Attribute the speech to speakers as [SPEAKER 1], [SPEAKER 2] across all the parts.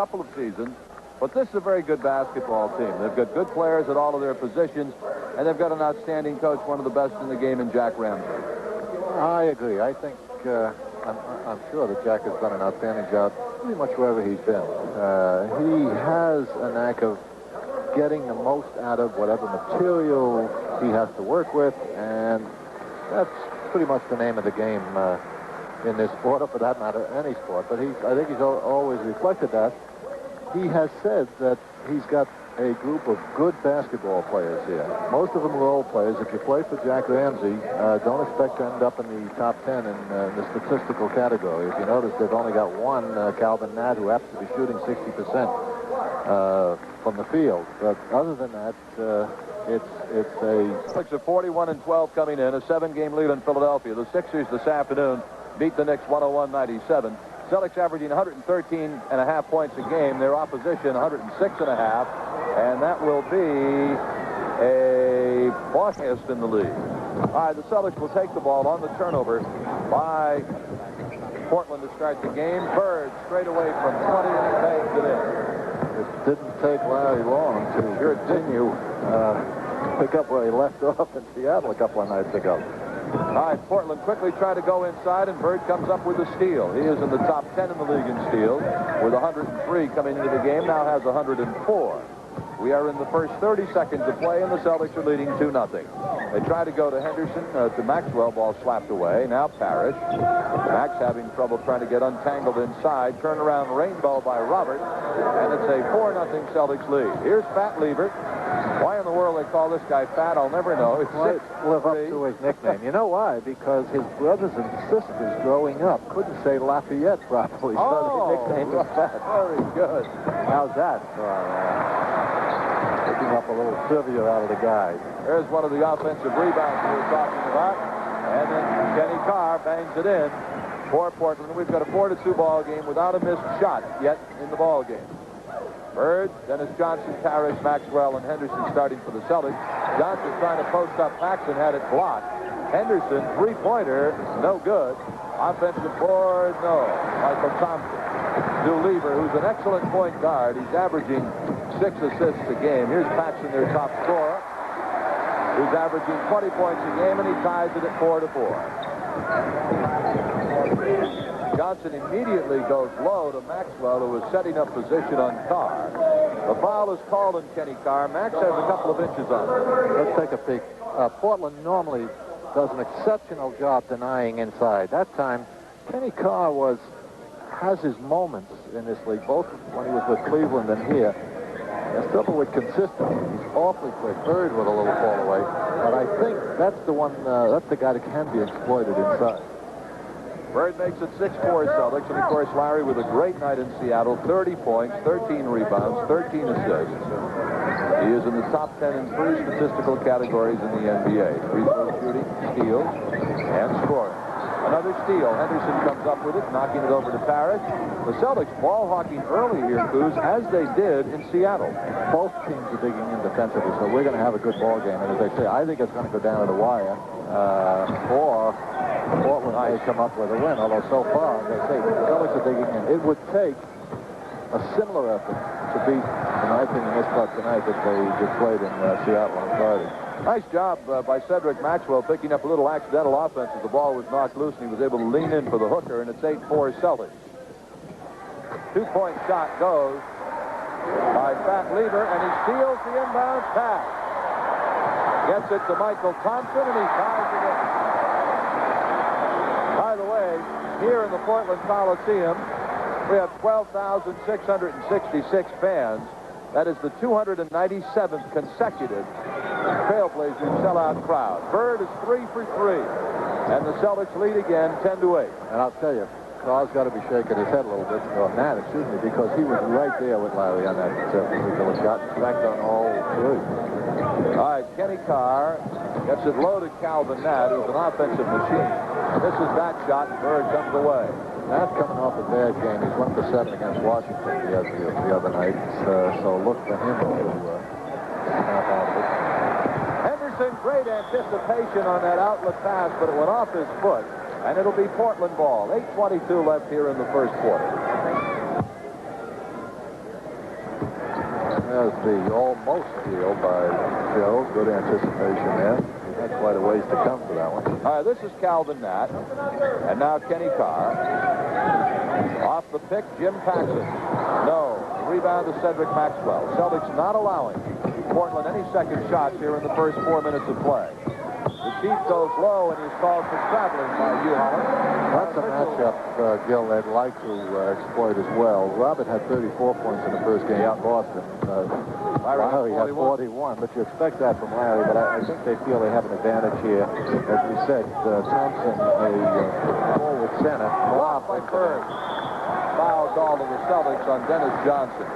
[SPEAKER 1] couple of seasons. But this is a very good basketball team. They've got good players at all of their positions, and they've got an outstanding coach, one of the best in the game, in Jack Ramsey.
[SPEAKER 2] I agree. I think I'm sure that Jack has done an outstanding job pretty much wherever he's been. He has a knack of getting the most out of whatever material he has to work with, and that's pretty much the name of the game in this sport, or for that matter, any sport. But I think he's always reflected that. He has said that he's got a group of good basketball players here. Most of them are role players. If you play for Jack Ramsey, don't expect to end up in the top 10 in the statistical category. If you notice, they've only got one, Calvin Nat, who happens to be shooting 60% from the field. But other than that, it's a...
[SPEAKER 1] Celtics are 41-12 coming in, a 7-game lead in Philadelphia. The Sixers this afternoon beat the Knicks 101-97. Celtics averaging 113.5 points a game. Their opposition 106.5, and that will be a highest in the league. All right, the Celtics will take the ball on the turnover by Portland to start the game. Bird straight away from 20 and he bangs it in.
[SPEAKER 2] It didn't take Larry long to continue pick up where he left off in Seattle a couple of nights ago.
[SPEAKER 1] All right, Portland quickly try to go inside, and Bird comes up with a steal. He is in the top 10 in the league in steals with 103 coming into the game, now has 104. We are in the first 30 seconds of play, and the Celtics are leading 2-0. They try to go to Henderson, to Maxwell, ball slapped away. Now Parrish. Max having trouble trying to get untangled inside. Turnaround rainbow by Robert, and it's a 4-0 Celtics lead. Here's Fat Lever. Why in the world they call this guy Fat, I'll never know. He's
[SPEAKER 2] live up to his nickname. You know why? Because his brothers and sisters growing up couldn't say Lafayette properly, so they nicknamed him Fat.
[SPEAKER 1] Very good.
[SPEAKER 2] How's that for picking up a little trivia out of the guys?
[SPEAKER 1] There's one of the offensive rebounds we were talking about, and then Kenny Carr bangs it in for Portland. We've got a 4-2 ball game without a missed shot yet in the ball game. Bird, Dennis Johnson, Parrish, Maxwell, and Henderson starting for the Celtics. Johnson trying to post up Paxson, had it blocked. Henderson, three-pointer, no good. Offensive board, no. Michael Thompson to Lever, who's an excellent point guard. He's averaging 6 assists a game. Here's Paxson, their top scorer, who's averaging 20 points a game, and he ties it at 4-4. Johnson immediately goes low to Maxwell, who is setting up position on Carr. The foul is called on Kenny Carr. Max has a couple of inches on it.
[SPEAKER 2] Let's take a peek. Portland normally does an exceptional job denying inside. That time, Kenny Carr has his moments in this league, both when he was with Cleveland and here. There's trouble with consistency. He's awfully quick. Bird with a little fall away. But I think that's the one, that's the guy that can be exploited inside.
[SPEAKER 1] Bird makes it 6-4 Celtics, and of course Larry with a great night in Seattle, 30 points, 13 rebounds, 13 assists. He is in the top 10 in 3 statistical categories in the NBA: free throw shooting, steals, and scoring. Another steal. Henderson comes up with it, knocking it over to Parrish. The Celtics ball hawking early here, Coos, as they did in Seattle.
[SPEAKER 2] Both teams are digging in defensively, so we're going to have a good ball game. And as I say, I think it's going to go down to the wire, or Portland may come up with a win, although so far, as I say, the Celtics are digging in. It would take a similar effort to beat, in my opinion, this club tonight that they just played in Seattle on Friday.
[SPEAKER 1] Nice job by Cedric Maxwell picking up a little accidental offense as the ball was knocked loose, and he was able to lean in for the hooker, and it's 8-4 Celtics. 2-point shot goes by Fat Lever, and he steals the inbound pass. Gets it to Michael Thompson, and he ties it in. By the way, here in the Portland Coliseum, we have 12,666 fans. That is the 297th consecutive Trailblazers sellout crowd. Bird is 3 for 3, and the Celtics lead again 10-8.
[SPEAKER 2] And I'll tell you, Carr's got to be shaking his head a little bit, or Nat, excuse me, because he was right there with Larry on that particular shot. In fact, on all 3.
[SPEAKER 1] All right, Kenny Carr gets it low to Calvin Nat, who's an offensive machine. This is that shot, and Bird comes away.
[SPEAKER 2] Nat's coming off a bad game. He's 1 for 7 against Washington the other night, so look for him to snap out of it.
[SPEAKER 1] Henderson, great anticipation on that outlet pass, but it went off his foot, and it'll be Portland ball. 8:22 left here in the first quarter.
[SPEAKER 2] There's the almost steal by Joe. Good anticipation there. That's quite a ways to come for that one.
[SPEAKER 1] All right, this is Calvin Nat. And now Kenny Carr. Off the pick, Jim Paxson. No. Rebound to Cedric Maxwell. Celtics not allowing Portland any second shots here in the first 4 minutes of play. The Chief goes low, and he's called for traveling by Hugh Holland.
[SPEAKER 2] That's a matchup, Gil, they'd like to exploit as well. Robert had 34 points in the first game in Boston. Larry had 41, but you expect that from Larry. But I think they feel they have an advantage here. As we said, Thompson, a forward center.
[SPEAKER 1] Blocked by Bird. Foul call to the Celtics on Dennis Johnson.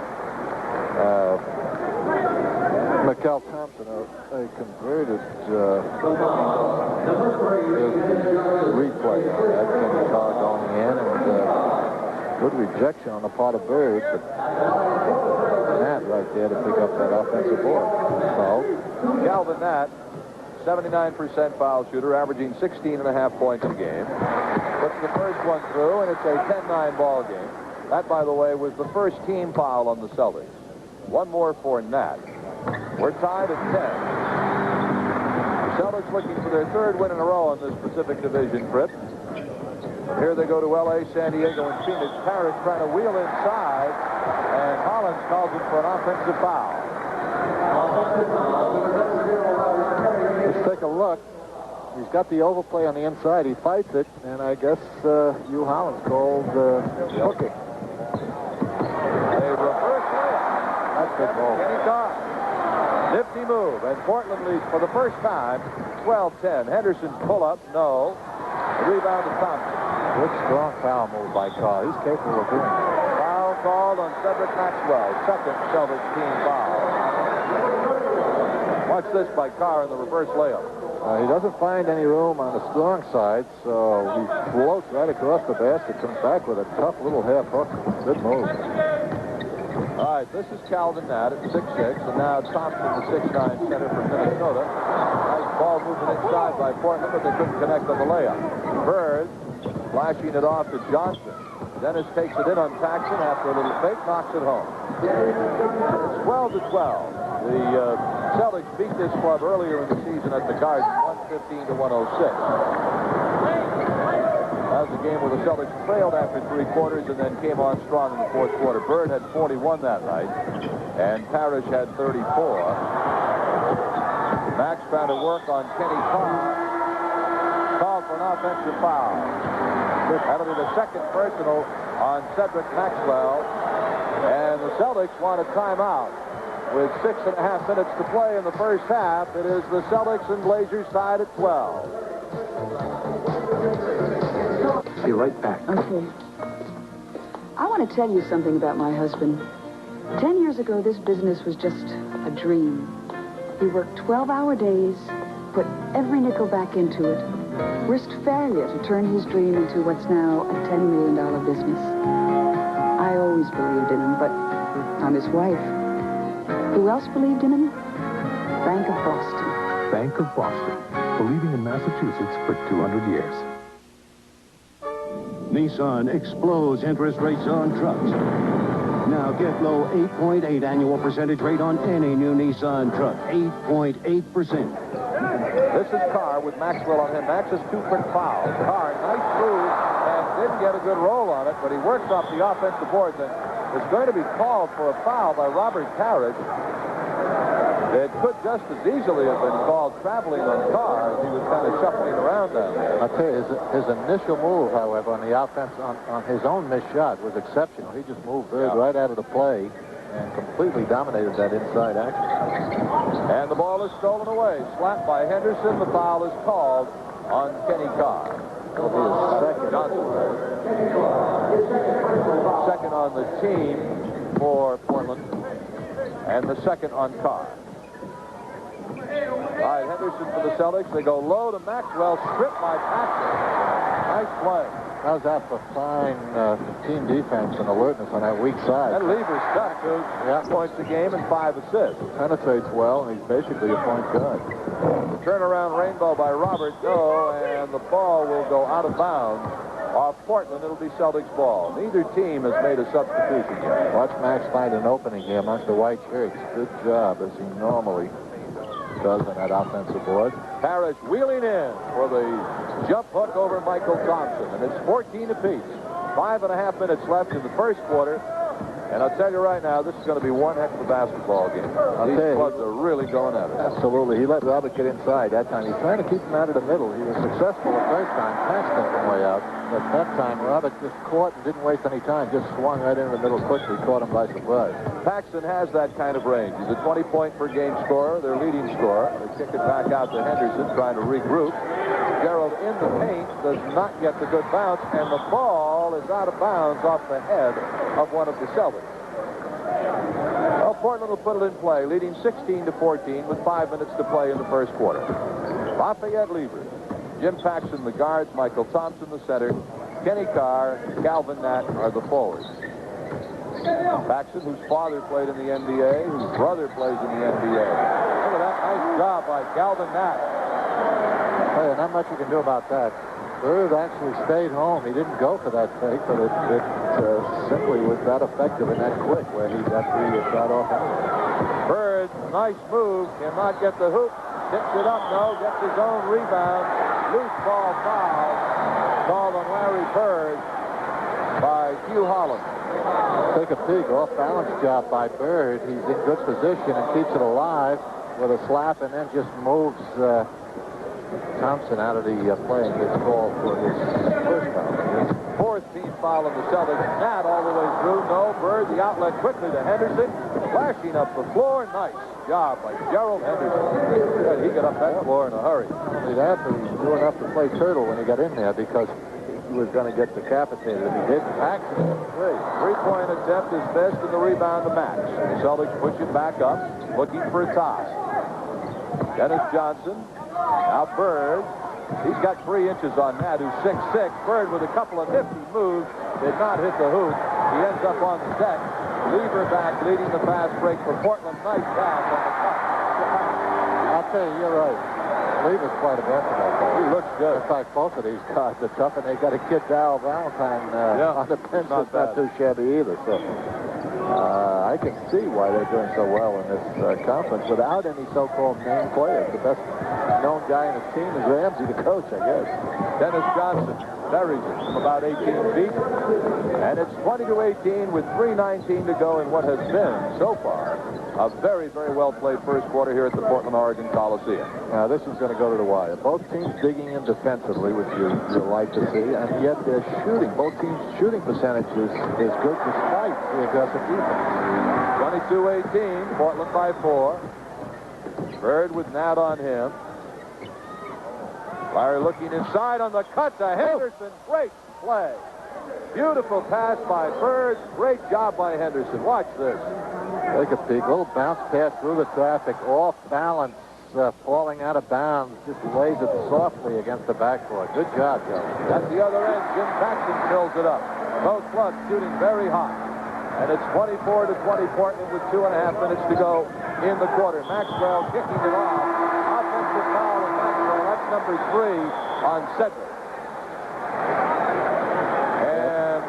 [SPEAKER 2] Mikel Thompson, a converted replay on that. Kenny Carr going in, and good rejection on the part of Bird. But Nat right there to pick up that offensive board. So
[SPEAKER 1] Calvin Nat, 79% foul shooter, averaging 16.5 points a game. Puts the first one through, and it's a 10-9 ball game. That, by the way, was the first team foul on the Celtics. One more for Nat. We're tied at 10. The Celtics looking for their third win in a row on this Pacific Division trip. Here they go to L.A., San Diego, and Phoenix. Parrish trying to wheel inside, and Hollins calls him for an offensive foul.
[SPEAKER 2] Let's take a look. He's got the overplay on the inside. He fights it, and I guess Hugh Hollins called hooking.
[SPEAKER 1] A reverse layup.
[SPEAKER 2] That's good ball.
[SPEAKER 1] Kenny Carr. Nifty move, and Portland leads for the first time, 12-10. Henderson's pull-up, no. The rebound to Thompson.
[SPEAKER 2] Good, strong foul move by Carr. He's capable of doing it.
[SPEAKER 1] Foul called on Cedric Maxwell. Second Celtics team foul. Watch this by Carr in the reverse layup.
[SPEAKER 2] He doesn't find any room on the strong side, so he floats right across the basket, comes back with a tough little half hook. Good move.
[SPEAKER 1] All right, this is Calvin Nat at 6'6", and now Thompson, the 6'9" center from Minnesota. Nice ball moving inside by Portland, but they couldn't connect on the layup. Bird flashing it off to Johnson. Dennis takes it in on Paxson after a little fake, knocks it home. It's 12-12. The Celtics beat this club earlier in the season at the Garden, 115-106. That was a game where the Celtics trailed after 3 quarters and then came on strong in the 4th quarter. Bird had 41 that night, and Parrish had 34. Max found to work on Kenny Carr. Called for an offensive foul. That'll be the second personal on Cedric Maxwell. And the Celtics want a timeout. With 6.5 minutes to play in the first half, it is the Celtics and Blazers tied at 12.
[SPEAKER 3] Be right back.
[SPEAKER 4] Okay. I want to tell you something about my husband. 10 years ago, this business was just a dream. He worked 12-hour days, put every nickel back into it, risked failure to turn his dream into what's now a $10 million business. I always believed in him, but I'm his wife. Who else believed in him? Bank of Boston.
[SPEAKER 3] Bank of Boston, believing in Massachusetts for 200 years.
[SPEAKER 5] Nissan explodes interest rates on trucks. Now get low 8.8 annual percentage rate on any new Nissan truck. 8.8%.
[SPEAKER 1] This is Carr with Maxwell on him. Max has 2 quick fouls. Carr, nice move, and didn't get a good roll on it, but he works off the offensive boards, and it's going to be called for a foul by Robert Parrish. It could just as easily have been called traveling on Carr as he was kind of shuffling around down there.
[SPEAKER 2] I'll tell you, his initial move, however, on the offense, on his own missed shot was exceptional. He just moved right out of the play and completely dominated that inside action.
[SPEAKER 1] And the ball is stolen away. Slapped by Henderson. The foul is called on Kenny Carr.
[SPEAKER 2] It'll be his second.
[SPEAKER 1] Second on the team for Portland. And the second on Carr. All right, Henderson for the Celtics. They go low to Maxwell. Stripped by Paxson. Nice play.
[SPEAKER 2] How's that for fine team defense and alertness on that weak side?
[SPEAKER 1] That lever stuck to 6 points a game and 5 assists.
[SPEAKER 2] Penetrates well, and he's basically a point guard.
[SPEAKER 1] The turnaround rainbow by Robert. No, and the ball will go out of bounds off Portland, it'll be Celtics ball. Neither team has made a substitution yet.
[SPEAKER 2] Watch Max find an opening here amongst the white shirts. Good job, as he normally does on that offensive board.
[SPEAKER 1] Parrish wheeling in for the jump hook over Michael Thompson, and it's 14 apiece. 5.5 minutes left in the first quarter. And I'll tell you right now, this is going to be one heck of a basketball game. These clubs are really going at it.
[SPEAKER 2] Absolutely. He let Robert get inside that time. He's trying to keep him out of the middle. He was successful the first time, passed him from way out. But that time, Robert just caught and didn't waste any time. Just swung right into the middle quickly, caught him by surprise.
[SPEAKER 1] Paxson has that kind of range. He's a 20-point-per-game scorer, their leading scorer. They kick it back out to Henderson, trying to regroup. Gerald in the paint, does not get the good bounce, and the ball is out of bounds off the head of one of the Celtics. Well, Portland will put it in play, leading 16-14 with 5 minutes to play in the first quarter. Lafayette Lever, Jim Paxson the guards, Michael Thompson the center, Kenny Carr, Calvin Nat are the forwards. Paxson, whose father played in the NBA, whose brother plays in the NBA. Look at that nice job by Calvin Nat.
[SPEAKER 2] Hey, not much you can do about that. Bird actually stayed home. He didn't go for that fake, but it simply was that effective and that quick where he got the shot off anyway.
[SPEAKER 1] Bird, nice move, cannot get the hoop. Tips it up, no, gets his own rebound. Loose ball foul called on Larry Bird by Hugh Holland.
[SPEAKER 2] Take a peek, off-balance job by Bird. He's in good position and keeps it alive with a slap and then just moves Thompson out of the play and gets called for his first foul.
[SPEAKER 1] Fourth team foul of the Celtics. Nat all the way through. No. Bird, the outlet quickly to Henderson. Flashing up the floor. Nice job by Gerald Henderson. He got up that floor in a hurry.
[SPEAKER 2] Not only that, but he knew enough to play turtle when he got in there because he was going to get decapitated if he didn't. Paxson,
[SPEAKER 1] three-point attempt is best in the rebound to Max. The Celtics push it back up, looking for a toss. Dennis Johnson. Now Bird, he's got 3 inches on Nat, who's 6'6". Bird with a couple of nifty moves, did not hit the hoop. He ends up on the deck. Lever back, leading the fast break for Portland. Nice pass on the cut.
[SPEAKER 2] I'll tell you, you're right. Lever's quite a basketball player.
[SPEAKER 1] He looks good.
[SPEAKER 2] In fact, both of these guys are tough, and they got a kid, Darryl Valentine, on the bench that's not too shabby either. So I can see why they're doing so well in this conference without any so-called name players. The best known guy in the team is Ramsey, the coach, I guess.
[SPEAKER 1] Dennis Johnson buries it from about 18 feet. And it's 20-18 with 3:19 to go in what has been, so far, a very, very well-played first quarter here at the Portland, Oregon Coliseum.
[SPEAKER 2] Now, this is going to go to the wire. Both teams digging in defensively, which you like to see, and yet they're shooting. Both teams' shooting percentage is good despite the aggressive defense.
[SPEAKER 1] 22-18, Portland by 4. Bird with Nat on him. Larry looking inside on the cut to Henderson. Great play. Beautiful pass by Bird. Great job by Henderson. Watch this.
[SPEAKER 2] Take a peek. Little bounce pass through the traffic. Off balance. Falling out of bounds. Just lays it softly against the backboard. Good job, Joe.
[SPEAKER 1] At the other end, Jim Paxson fills it up. Both clubs shooting very hot. And it's 24-20 Portland with 2.5 minutes to go in the quarter. Maxwell kicking it off. Offensive foul on Maxwell. That's number 3 on Cedric. And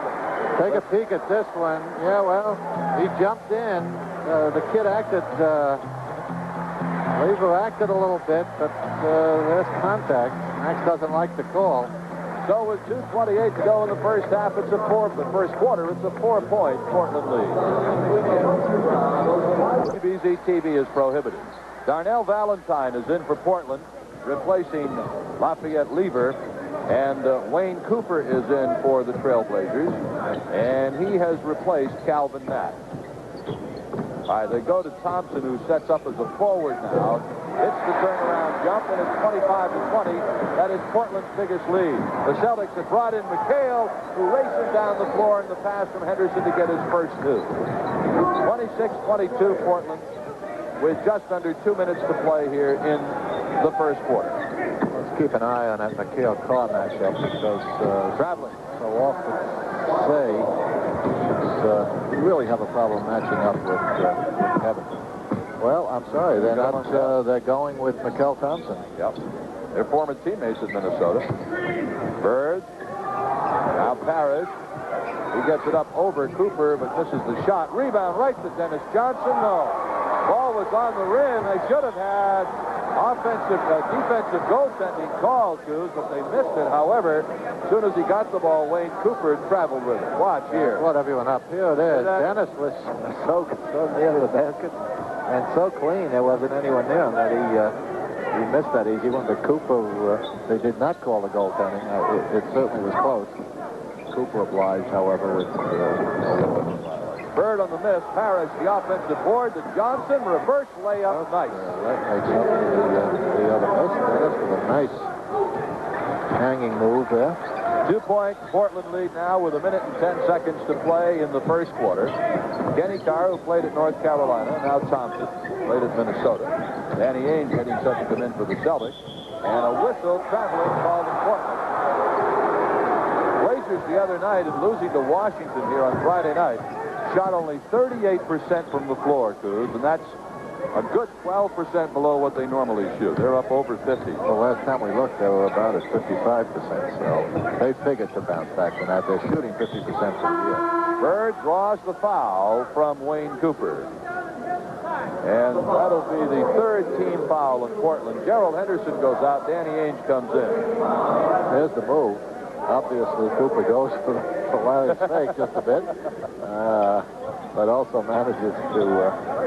[SPEAKER 2] take a peek at this one. Yeah, well, he jumped in. The kid acted, Lever acted a little bit, but there's contact. Max doesn't like the call.
[SPEAKER 1] So with 2:28 to go in the first half, it's a first quarter, it's a 4-point Portland lead. CBZ TV is prohibited. Darnell Valentine is in for Portland, replacing Lafayette Lever, and Wayne Cooper is in for the Trailblazers, and he has replaced Calvin Nat. All right, they go to Thompson, who sets up as a forward now. Hits the turnaround jump, and it's 25-20. That is Portland's biggest lead. The Celtics have brought in McHale, who races down the floor in the pass from Henderson to get his first 2. 26-22 Portland, with just under 2 minutes to play here in the first quarter.
[SPEAKER 2] Let's keep an eye on that McHale-Carr matchup because
[SPEAKER 1] traveling
[SPEAKER 2] so often say we really have a problem matching up with Kevin. Well, I'm sorry, they're not. They're going with Mikel Thompson.
[SPEAKER 1] Yep. They're former teammates at Minnesota. Bird Now Parrish. He gets it up over Cooper, but misses the shot. Rebound right to Dennis Johnson. No. Ball was on the rim. They should have had defensive goaltending call, too, but they missed it. However, as soon as he got the ball, Wayne Cooper traveled with it. Watch here.
[SPEAKER 2] Brought everyone up. Here it is. Dennis was so near to the basket and so clean. There wasn't anyone near him that he missed that easy one. But Cooper, they did not call the goaltending. It certainly was close. Cooper obliged, however, with
[SPEAKER 1] Bird on the miss. Parrish, the offensive board to Johnson. Reverse layup. Nice.
[SPEAKER 2] That makes up the other miss. Dennis with a nice hanging move there.
[SPEAKER 1] 2-point Portland lead now with 1 minute and 10 seconds to play in the first quarter. Kenny Carr, who played at North Carolina, now Thompson, played at Minnesota. Danny Ainge getting set to come in for the Celtics. And a whistle traveling called in Portland. Blazers the other night, in losing to Washington here on Friday night, shot only 38% from the floor, Coos, and that's a good 12% below what they normally shoot. They're up over 50.
[SPEAKER 2] Well, last time we looked, they were about at 55%, so they figured to bounce back from that. They're shooting 50% from here.
[SPEAKER 1] Bird draws the foul from Wayne Cooper. And that'll be the third team foul in Portland. Gerald Henderson goes out. Danny Ainge comes in.
[SPEAKER 2] There's the move. Obviously, Cooper goes for Larry's sake just a bit, but also manages to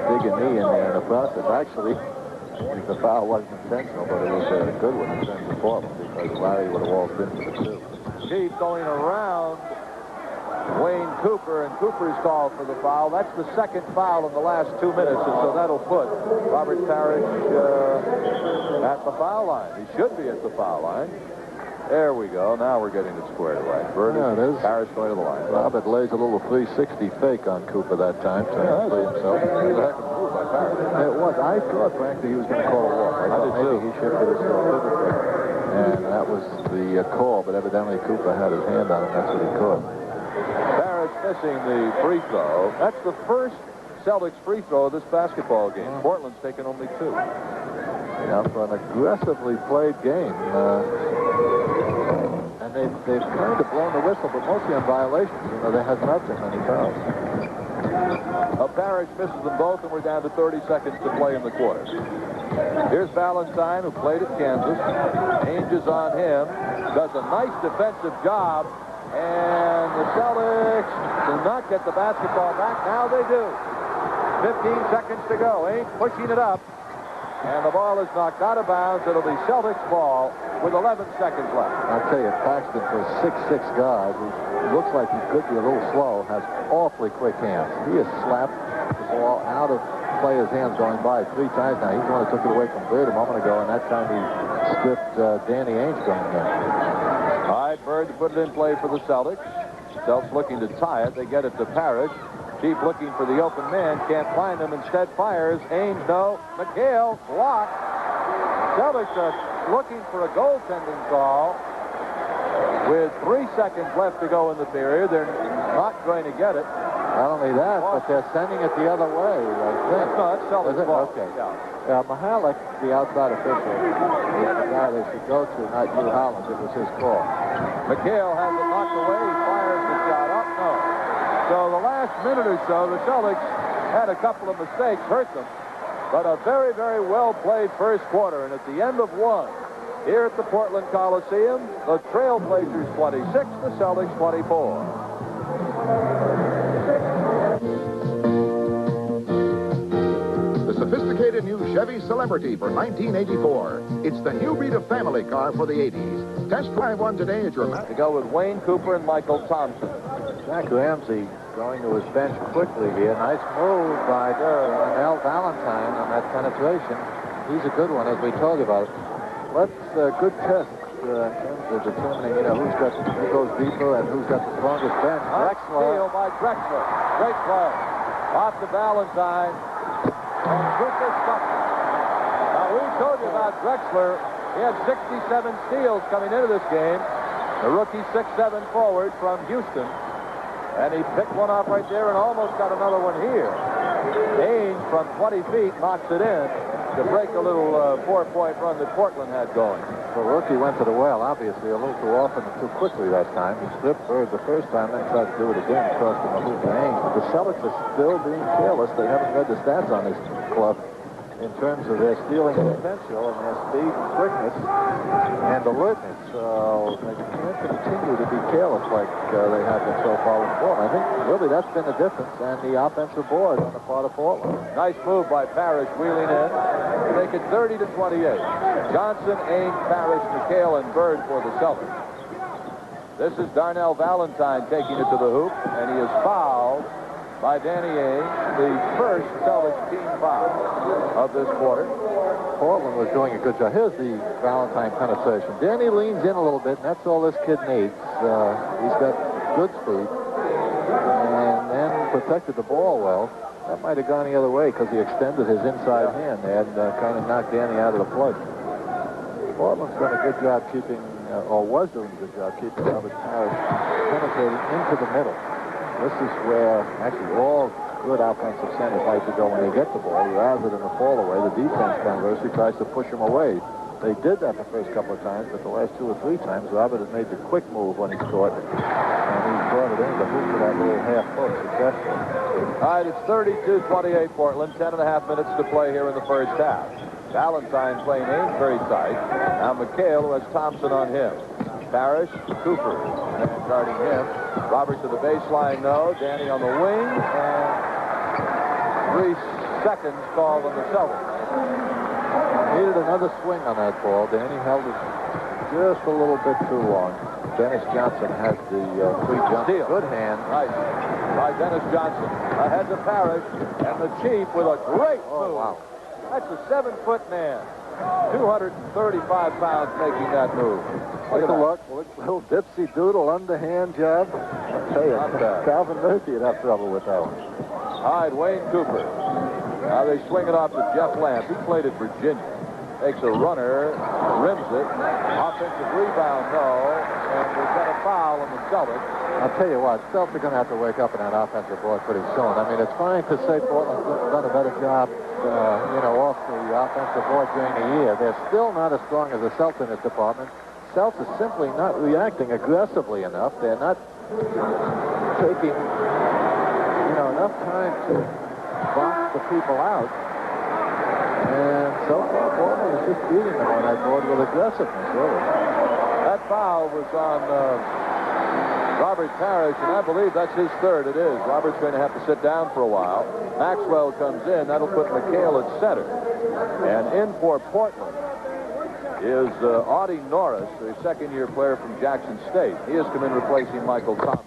[SPEAKER 2] dig a knee in there in the process. Actually, I think the foul wasn't intentional, but it was a good one in terms of Portland because Larry would have walked into the two.
[SPEAKER 1] Keep going around Wayne Cooper, and Cooper's called for the foul. That's the second foul in the last 2 minutes, and so that'll put Robert Parrish at the foul line. He should be at the foul line. There we go. Now we're getting it squared away.
[SPEAKER 2] Yeah, it is.
[SPEAKER 1] Parrish going to the line.
[SPEAKER 2] Robert lays a little 360 fake on Cooper that time to free himself.
[SPEAKER 1] It was a heck of a move by Parrish.
[SPEAKER 2] It was. I thought, frankly, he was going to call a walk. I thought maybe he shifted his pivot there. And that was the call, but evidently Cooper had his hand on it. That's what he caught.
[SPEAKER 1] Parrish missing the free throw. That's the first Celtics free throw of this basketball game. Portland's taken only 2.
[SPEAKER 2] Yeah, for an aggressively played game. And they've kind of blown the whistle, but mostly on violations. You know, there has not been many fouls.
[SPEAKER 1] Parrish misses them both, and we're down to 30 seconds to play in the quarter. Here's Valentine, who played at Kansas. Ainge is on him. Does a nice defensive job. And the Celtics do not get the basketball back. Now they do. 15 seconds to go. Ainge pushing it up. And the ball is knocked out of bounds. It'll be Celtics ball with 11 seconds left.
[SPEAKER 2] I'll tell you, Paxton, for a 6'6" guy who looks like he could be a little slow, has awfully quick hands. He has slapped the ball out of players' hands going by 3 times now. He's the one who took it away from Bird a moment ago, and that time he stripped Danny Ainge going in.
[SPEAKER 1] All right, Bird to put it in play for the Celtics. Celtics looking to tie it. They get it to Parrish. Chief looking for the open man. Can't find him. Instead fires. Ainge, no. McHale, blocked. Celtics are looking for a goaltending call. With 3 seconds left to go in the period. They're not going to get it.
[SPEAKER 2] Not only that, but they're sending it the other way, I think.
[SPEAKER 1] No, that's Celtics ball.
[SPEAKER 2] Okay. Yeah, Mihalik, the outside official, is the guy they should go to, not you, Holland. It was his call.
[SPEAKER 1] McHale has it knocked away. He fires the shot up. No. So the last minute or so, the Celtics had a couple of mistakes, hurt them. But a very, very well-played first quarter. And at the end of 1, here at the Portland Coliseum, the Trailblazers 26, the Celtics 24.
[SPEAKER 6] The sophisticated new Chevy Celebrity for 1984. It's the new breed of family car for the 80s. Test drive one today at your...
[SPEAKER 1] To go with Wayne Cooper and Michael Thompson.
[SPEAKER 2] Jack Ramsey going to his bench quickly here. Nice move by Mel Valentine on that penetration. He's a good one, as we told you about. Let's good test in terms of determining, who goes deeper and who's got the strongest bench.
[SPEAKER 1] Drexler by Drexler. Great play. Off to Valentine. And Cooper stuck. Now, we told you about Drexler. He had 67 steals coming into this game. The rookie 6'7" forward from Houston. And he picked one off right there and almost got another one here. Ainge from 20 feet knocks it in. to break a little 4-point run that Portland had going.
[SPEAKER 2] The rookie went to the well, obviously, a little too often and too quickly that time. He slipped Bird the first time, then tried to do it again, cost him a hoop to hang. But the Celtics are still being careless. They haven't read the stats on this club in terms of their stealing potential and their speed and quickness and alertness. So they can't continue to be careless like they have been so far with Portland. I think really that's been the difference, and the offensive board on the part of Portland.
[SPEAKER 1] Nice move by Parrish, wheeling in to make it 30-28. Johnson, Ainge, Parrish, McHale, and Bird for the Celtics. This is Darnell Valentine taking it to the hoop, and he is fouled by Danny Ainge, the first Celtics team foul of this quarter.
[SPEAKER 2] Portland was doing a good job. Here's the Valentine penetration. Danny leans in a little bit, and that's all this kid needs. He's got good speed, and then protected the ball well. That might have gone the other way because he extended his inside hand and kind of knocked Danny out of the play. Portland's done a good job keeping, or was doing a good job keeping Robert Parrish penetrating into the middle. This is where actually all good offensive centers like to go when they get the ball. Rather than a fall away, the defense conversely tries to push them away. They did that the first couple of times, but the last 2 or 3 times, Robert had made the quick move when he scored, and he brought it in to hoop for that little half post successfully.
[SPEAKER 1] All right, it's 32-28 Portland. 10.5 minutes to play here in the first half. Valentine playing Ainge very tight. Now McHale, who has Thompson on him. Parrish, Cooper, and guarding him. Robert to the baseline, no. Danny on the wing, and 3 seconds called on the Celtics.
[SPEAKER 2] Needed another swing on that ball. Danny held it just a little bit too long. Dennis Johnson had the free jump. Good hand.
[SPEAKER 1] Nice by Dennis Johnson. Ahead to Parrish, and the Chief with a great move.
[SPEAKER 2] Wow.
[SPEAKER 1] That's a 7-foot man. 235 pounds making that move.
[SPEAKER 2] Take a look. Little dipsy doodle underhand jab. I'll tell you, Calvin Murphy would have trouble with that one.
[SPEAKER 1] All right, Wayne Cooper. Now they swing it off to Jeff Lamp. He played at Virginia. Takes a runner, rims it. Offensive rebound, no. And we've got a foul on the Celtics.
[SPEAKER 2] I'll tell you what, Celtics are going to have to wake up in that offensive board pretty soon. I mean, it's fine to say Portland's done a better job, off the offensive board during the year. They're still not as strong as the Celtics in this department. Celtics are simply not reacting aggressively enough. They're not taking, enough time to box the people out. And so far, Portland is just beating them on that board with aggressiveness, really.
[SPEAKER 1] That foul was on Robert Parrish, and I believe that's his third. It is. Robert's going to have to sit down for a while. Maxwell comes in. That'll put McHale at center. And in for Portland is Audie Norris, the second-year player from Jackson State. He has come in replacing Michael Thompson.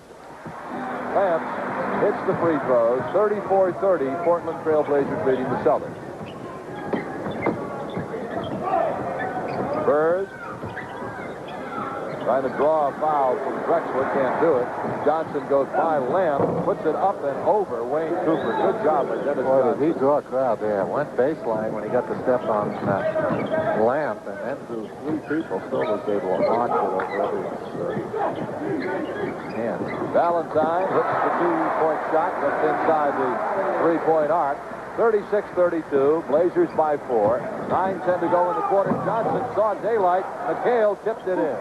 [SPEAKER 1] Lamp hits the free throws. 34-30. Portland Trailblazers beating the Celtics. Burrs trying to draw a foul from Drexler, can't do it. Johnson goes by Lamp, puts it up and over Wayne Cooper. Good job by Dennis Johnson.
[SPEAKER 2] Boy, did he draw a crowd there. Went baseline when he got the step on Lamp, and then through 3 people, still was able to launch it over his hand.
[SPEAKER 1] Valentine hits the 2-point shot just inside the 3-point arc. 36-32, Blazers by 4. 9:10 to go in the quarter. Johnson saw daylight. McHale tipped it in.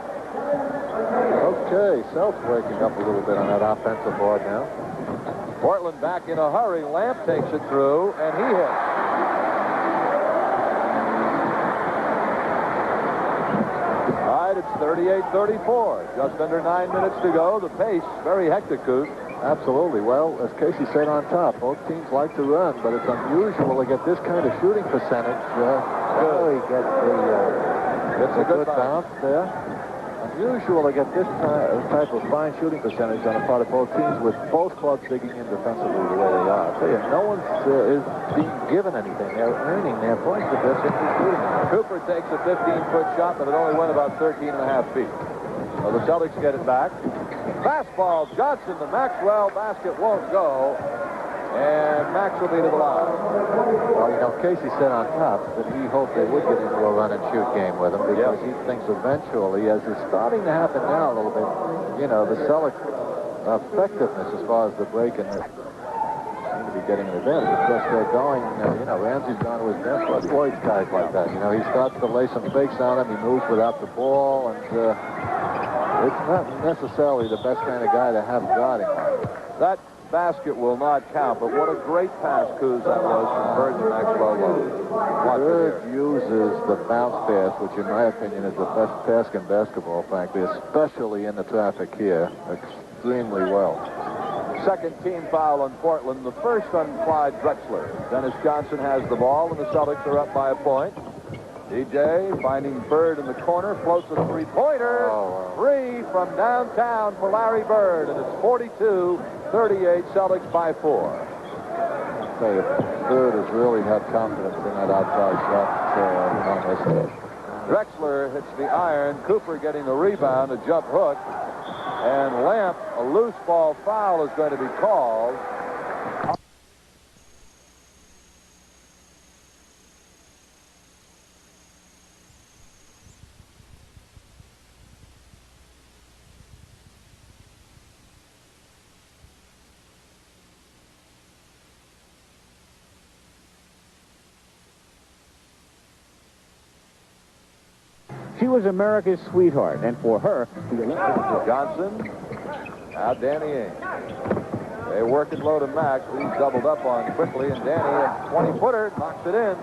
[SPEAKER 2] Okay, Celtics waking up a little bit on that offensive board now.
[SPEAKER 1] Portland back in a hurry. Lamp takes it through, and he hits. All right, it's 38-34. Just under 9 minutes to go. The pace, very hectic, Coot.
[SPEAKER 2] Absolutely. Well, as Casey said on top, both teams like to run, but it's unusual to get this kind of shooting percentage. He gets a good bounce there. Unusual to get this type of fine shooting percentage on the part of both teams with both clubs digging in defensively the way they are. I tell you, no one is being given anything. They're earning their points if they're simply shooting.
[SPEAKER 1] Cooper takes a 15-foot shot, but it only went about 13.5 feet. So the Celtics get it back. Fastball, Johnson to Maxwell. Basket won't go. And Max will be to the line.
[SPEAKER 2] Well, Casey said on top that he hoped they would get into a run-and-shoot game with him because he thinks eventually, as is starting to happen now a little bit, the Celtics' effectiveness as far as the break and the seem to be getting an advantage. Of course, they're going, Ramsey's gone to his bench, but Floyd's guys like that. He starts to lay some fakes on him. He moves without the ball, and it's not necessarily the best kind of guy to have guarding him.
[SPEAKER 1] That basket will not count, but what a great pass, Coos, that was from Bird to Maxwell Lowe.
[SPEAKER 2] Bird uses the bounce pass, which in my opinion is the best pass in basketball, frankly, especially in the traffic here, extremely well.
[SPEAKER 1] Second team foul on Portland, the first on Clyde Drexler. Dennis Johnson has the ball, and the Celtics are up by a point. DJ finding Bird in the corner, floats a three-pointer. Three from downtown for Larry Bird, and it's 42-38, Celtics by 4.
[SPEAKER 2] I'll tell you, Bird has really had confidence in that outside shot on this day.
[SPEAKER 1] Drexler hits the iron. Cooper getting the rebound, a jump hook. And Lamp, a loose ball foul is going to be called.
[SPEAKER 7] She was America's sweetheart, and for her, the Olympic
[SPEAKER 1] Johnson. Now Danny Ainge. They work it low to Max, but he's doubled up on quickly, and Danny, a 20-footer, knocks it in.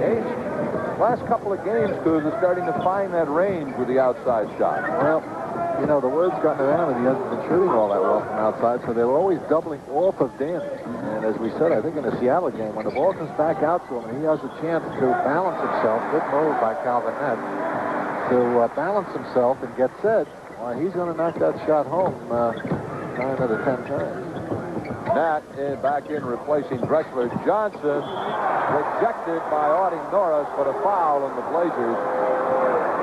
[SPEAKER 1] Ainge, last couple of games, Coos, is starting to find that range with the outside shot.
[SPEAKER 2] Well, the word's gotten around that he hasn't been shooting all that well from outside, so they were always doubling off of Danny. And as we said, I think in the Seattle game, when the ball comes back out to him and he has a chance to balance himself, good move by Calvin Nett, to balance himself and get set, well, he's going to knock that shot home 9 out of 10 times.
[SPEAKER 1] Nat back in replacing Drexler. Johnson rejected by Audie Norris, but a foul on the Blazers.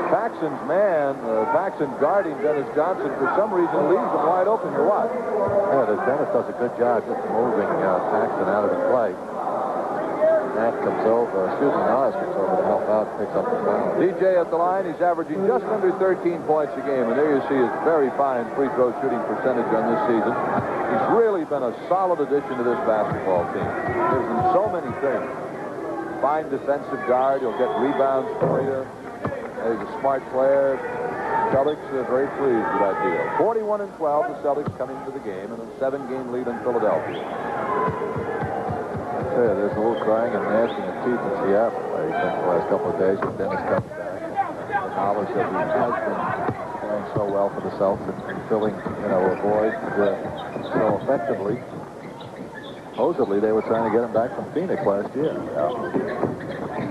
[SPEAKER 1] Paxson's man, Paxson guarding Dennis Johnson, for some reason leaves him wide open. You're what?
[SPEAKER 2] Yeah, Dennis does a good job just moving Paxson out of the play. Nat comes over, Norris comes over to help out, picks up the foul.
[SPEAKER 1] DJ at the line, he's averaging just under 13 points a game, and there you see his very fine free throw shooting percentage on this season. He's really been a solid addition to this basketball team. Gives them so many things. Fine defensive guard, he'll get rebounds for you. He's a smart player. Celtics are very pleased with that deal. 41-12, the Celtics coming into the game, and a 7-game lead in Philadelphia.
[SPEAKER 2] I tell you, there's a little crying and gnashing of teeth in Seattle, I think, the last couple of days with Dennis coming back. The knowledge that he has been playing so well for the Celtics and filling, a void so effectively. Supposedly, they were trying to get him back from Phoenix last year.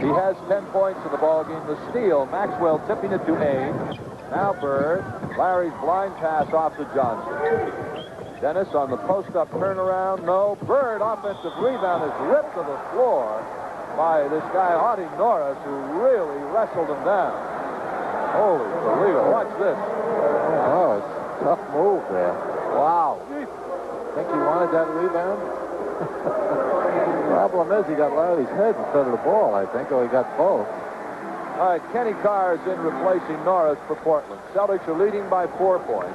[SPEAKER 1] He has 10 points in the ballgame. The steal, Maxwell tipping it to Ainge. Now Bird. Larry's blind pass off to Johnson. Dennis on the post-up turnaround. No. Bird, offensive rebound, is ripped to the floor by this guy, Audie Norris, who really wrestled him down. Holy Toledo. Watch this.
[SPEAKER 2] Oh, it's a tough move there. Wow. Think he wanted that rebound? Problem is he got Larry's head instead of the ball, I think, or he got both.
[SPEAKER 1] All right, Kenny Carr is in replacing Norris for Portland. Celtics are leading by 4 points.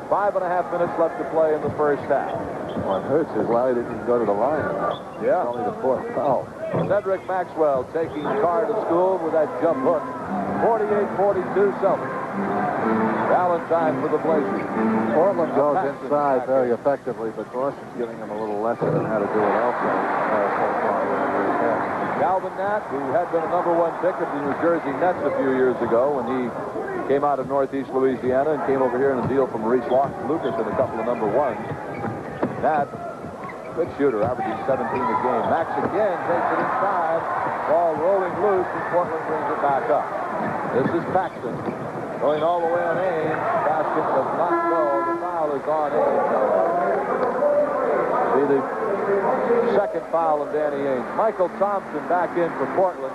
[SPEAKER 1] 5.5 minutes left to play in the first half.
[SPEAKER 2] Well, it hurts is Larry didn't even go to the line.
[SPEAKER 1] Yeah.
[SPEAKER 2] It's only the 4th foul.
[SPEAKER 1] Cedric Maxwell taking Carr to school with that jump hook. 48-42 Celtics. Valentine for the Blazers.
[SPEAKER 2] Portland goes inside very effectively, but Boston's giving him a little lesson on how to do it also.
[SPEAKER 1] Calvin Nat, who had been a #1 pick of the New Jersey Nets a few years ago when he came out of Northeast Louisiana and came over here in a deal from Maurice Lucas and a couple of #1s. Nat, good shooter, averaging 17 a game. Max again takes it inside. Ball rolling loose, and Portland brings it back up. This is Paxson. Going all the way on Ainge. Basket does not go. The foul is on Ainge. See the second foul of Danny Ainge. Michael Thompson back in for Portland,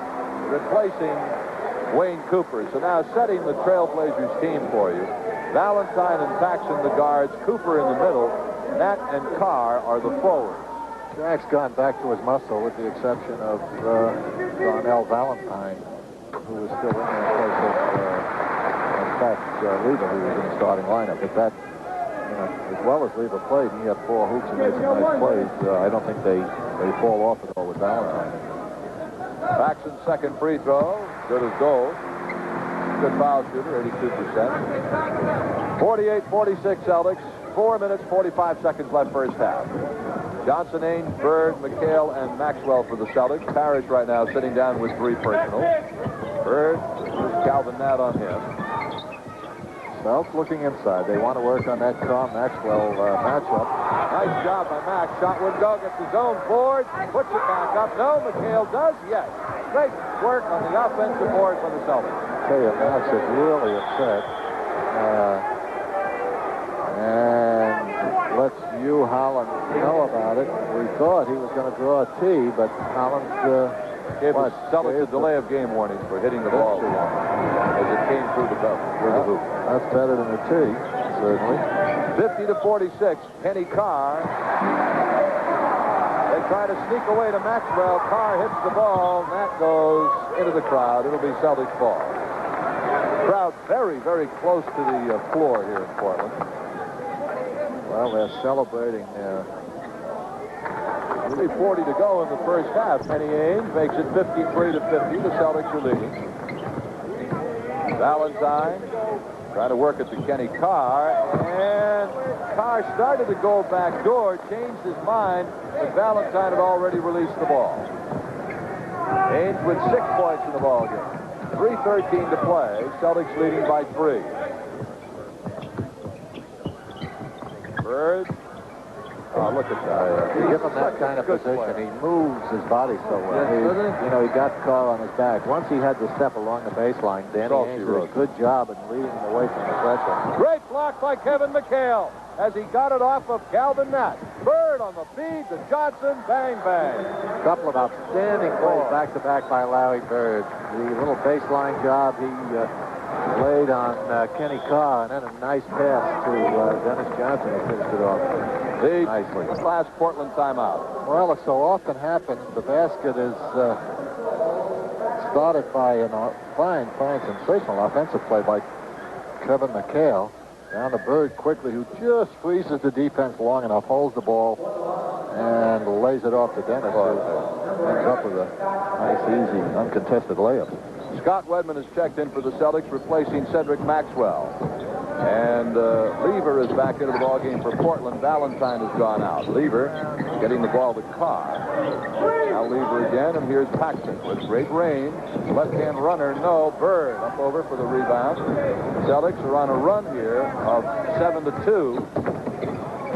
[SPEAKER 1] replacing Wayne Cooper. So now setting the Trailblazers team for you. Valentine and Paxson the guards. Cooper in the middle. Nat and Carr are the forwards.
[SPEAKER 2] Jack's gone back to his muscle with the exception of Donnell Valentine, who was still in there in place of Lever, who was in the starting lineup. But that as well as Lever played, he had 4 hoops and made some nice plays. I don't think they fall off at all with Valentine.
[SPEAKER 1] Paxson's second free throw, good as gold. Good foul shooter, 82%. 48-46 Celtics. 4 minutes, 45 seconds left first half. Johnson, Ainge, Bird, McHale, and Maxwell for the Celtics. Parrish right now sitting down with 3 personals. Bird, there's Calvin Nat on him.
[SPEAKER 2] Celtics looking inside. They want to work on that Carr-Maxwell matchup.
[SPEAKER 1] Nice job by Max. Shot would go, gets his own board, puts it back up. No, McHale does, yes. Great work on the offensive board for the Celtics.
[SPEAKER 2] I tell you, Max is really upset. And lets Hugh Holland know about it. We thought he was going to draw a T, but Holland
[SPEAKER 1] gave the Celtics a delay of game warning for hitting the ball too long as it came through the belt.
[SPEAKER 2] That's better than a T, certainly.
[SPEAKER 1] 50-46, Kenny Carr. They try to sneak away to Maxwell. Carr hits the ball. That goes into the crowd. It'll be Celtics ball. Crowd very, very close to the floor here in Portland.
[SPEAKER 2] Well, they're celebrating there.
[SPEAKER 1] 3:40 to go in the first half. Kenny Ainge makes it 53-50. The Celtics are leading. Valentine trying to work it to Kenny Carr, and Carr started to go back door, changed his mind, but Valentine had already released the ball. Ainge with 6 points in the ball game. 3:13 to play. Celtics leading by 3. Bird.
[SPEAKER 2] Oh, look at that. You give him that kind of position. He moves his body so well. He got Carr on his back. Once he had to step along the baseline, Danny Ainge did a good job in leading him away from the pressure.
[SPEAKER 1] Great block by Kevin McHale as he got it off of Calvin Nat. Bird on the feed to Johnson. Bang, bang.
[SPEAKER 2] A couple of outstanding plays back-to-back by Larry Bird. The little baseline job he laid on Kenny Carr, and then a nice pass to Dennis Johnson who finished it off nicely.
[SPEAKER 1] Last Portland timeout.
[SPEAKER 2] Well, it so often happens. The basket is started by a fine, sensational offensive play by Kevin McHale. Down to Bird quickly, who just freezes the defense long enough, holds the ball, and lays it off to Dennis, who ends up with a nice, easy, uncontested layup.
[SPEAKER 1] Scott Wedman has checked in for the Celtics, replacing Cedric Maxwell. And Lever is back into the ballgame for Portland. Valentine has gone out. Lever getting the ball to Carr. Now Lever again, and here's Paxson with great range. Left-hand runner, no. Bird up over for the rebound. Celtics are on a run here of 7-2.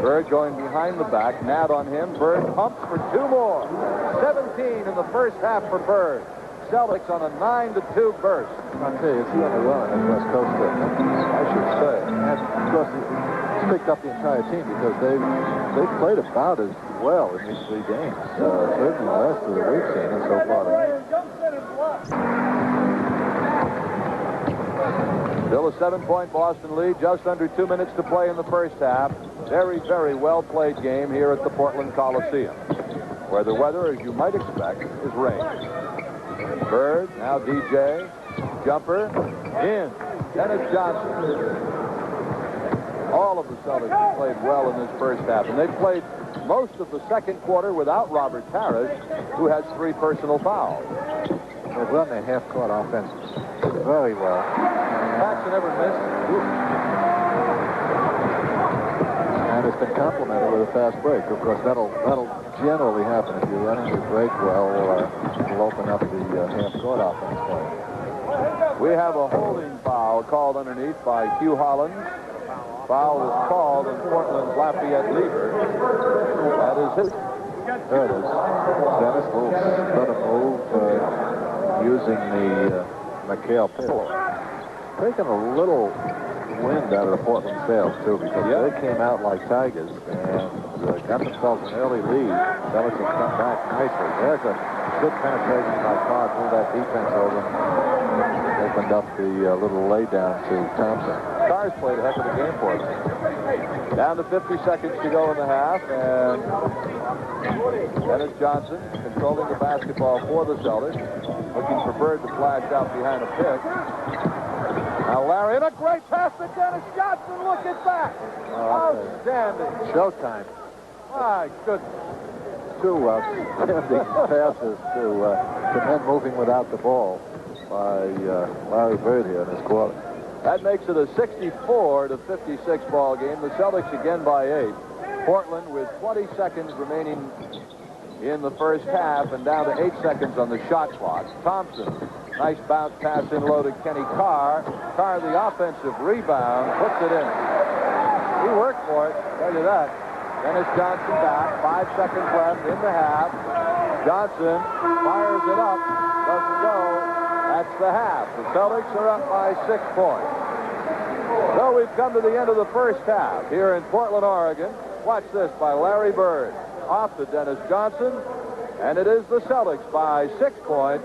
[SPEAKER 1] Bird going behind the back. Nat on him. Bird pumps for 2 more. 17 in the first half for Bird. Celtics on a 9-2 burst.
[SPEAKER 2] I'll tell you, it's the only run in West Coast.
[SPEAKER 1] I should say.
[SPEAKER 2] And of course, it's picked up the entire team because they've played about as well in these 3 games. Certainly less than we've seen it so far.
[SPEAKER 1] Still a 7-point Boston lead, just under 2 minutes to play in the first half. Very, very well-played game here at the Portland Coliseum, where the weather, as you might expect, is rain. Bird, now DJ, jumper, in. Dennis Johnson. All of the Celtics have played well in this first half, and they've played most of the second quarter without Robert Parrish, who has 3 personal fouls.
[SPEAKER 2] They've run their half-court offense very well.
[SPEAKER 1] Paxson never missed.
[SPEAKER 2] And it's been complemented with a fast break. Of course, that'll generally happen if you're running your break well. It'll open up the half-court offense play.
[SPEAKER 1] We have a holding foul called underneath by Hugh Holland. Foul was called in Portland's Lafayette Lever. That is his.
[SPEAKER 2] There it is. Dennis will better move using the McHale pillow. Taking a little wind out of the Portland sails, too, because they came out like tigers and got themselves an early lead. Celtics have come back nicely. There's a good penetration by Carr through that defense over. Opened up the little laydown to Thompson.
[SPEAKER 1] Carr's played a heck of a game for them. Down to 50 seconds to go in the half, and Dennis Johnson controlling the basketball for the Celtics, looking for Bird to flash out behind a pick. Now Larry, and a great pass to Dennis Johnson. Look at that. Outstanding.
[SPEAKER 2] Showtime.
[SPEAKER 1] My goodness.
[SPEAKER 2] Two outstanding passes to men moving without the ball by Larry Bird here in this quarter.
[SPEAKER 1] That makes it a 64-56 ball game. The Celtics again by 8. Portland with 20 seconds remaining in the first half and down to 8 seconds on the shot clock. Thompson, nice bounce pass in low to Kenny Carr. Carr, the offensive rebound, puts it in. He worked for it, tell you that. Dennis Johnson back, 5 seconds left in the half. Johnson fires it up, doesn't go. That's the half. The Celtics are up by 6 points. So we've come to the end of the first half here in Portland, Oregon. Watch this by Larry Bird. Off to Dennis Johnson. And it is the Celtics by 6 points,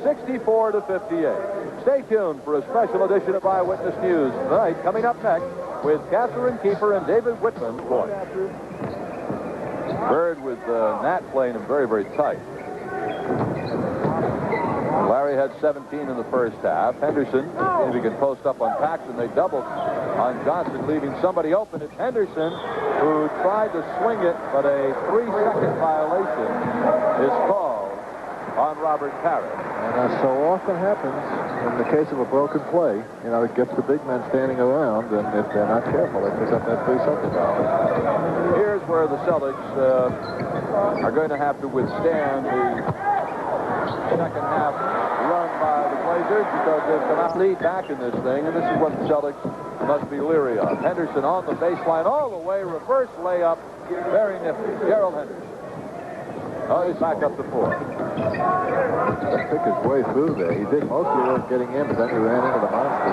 [SPEAKER 1] 64-58. Stay tuned for a special edition of Eyewitness News tonight. Coming up next with Catherine Kiefer and David Whitman. Bird with Nat playing him very, very tight. Larry had 17 in the first half. Henderson, if he can post up on Paxson, they doubled on Johnson, leaving somebody open. It's Henderson who tried to swing it, but a 3-second violation is called on Robert Parrish.
[SPEAKER 2] And as so often happens in the case of a broken play, you know, it gets the big men standing around, and if they're not careful, they pick up that 3-second violation.
[SPEAKER 1] Here's where the Celtics are going to have to withstand the second half run by the Blazers because they've come out lead back in this thing, and this is what the Celtics must be leery of. Henderson on the baseline all the way, reverse layup, very nifty. Gerald Henderson. Oh, he's back up to 4.
[SPEAKER 2] Took his way through there. He did most of the work getting in, but then he ran into the monster.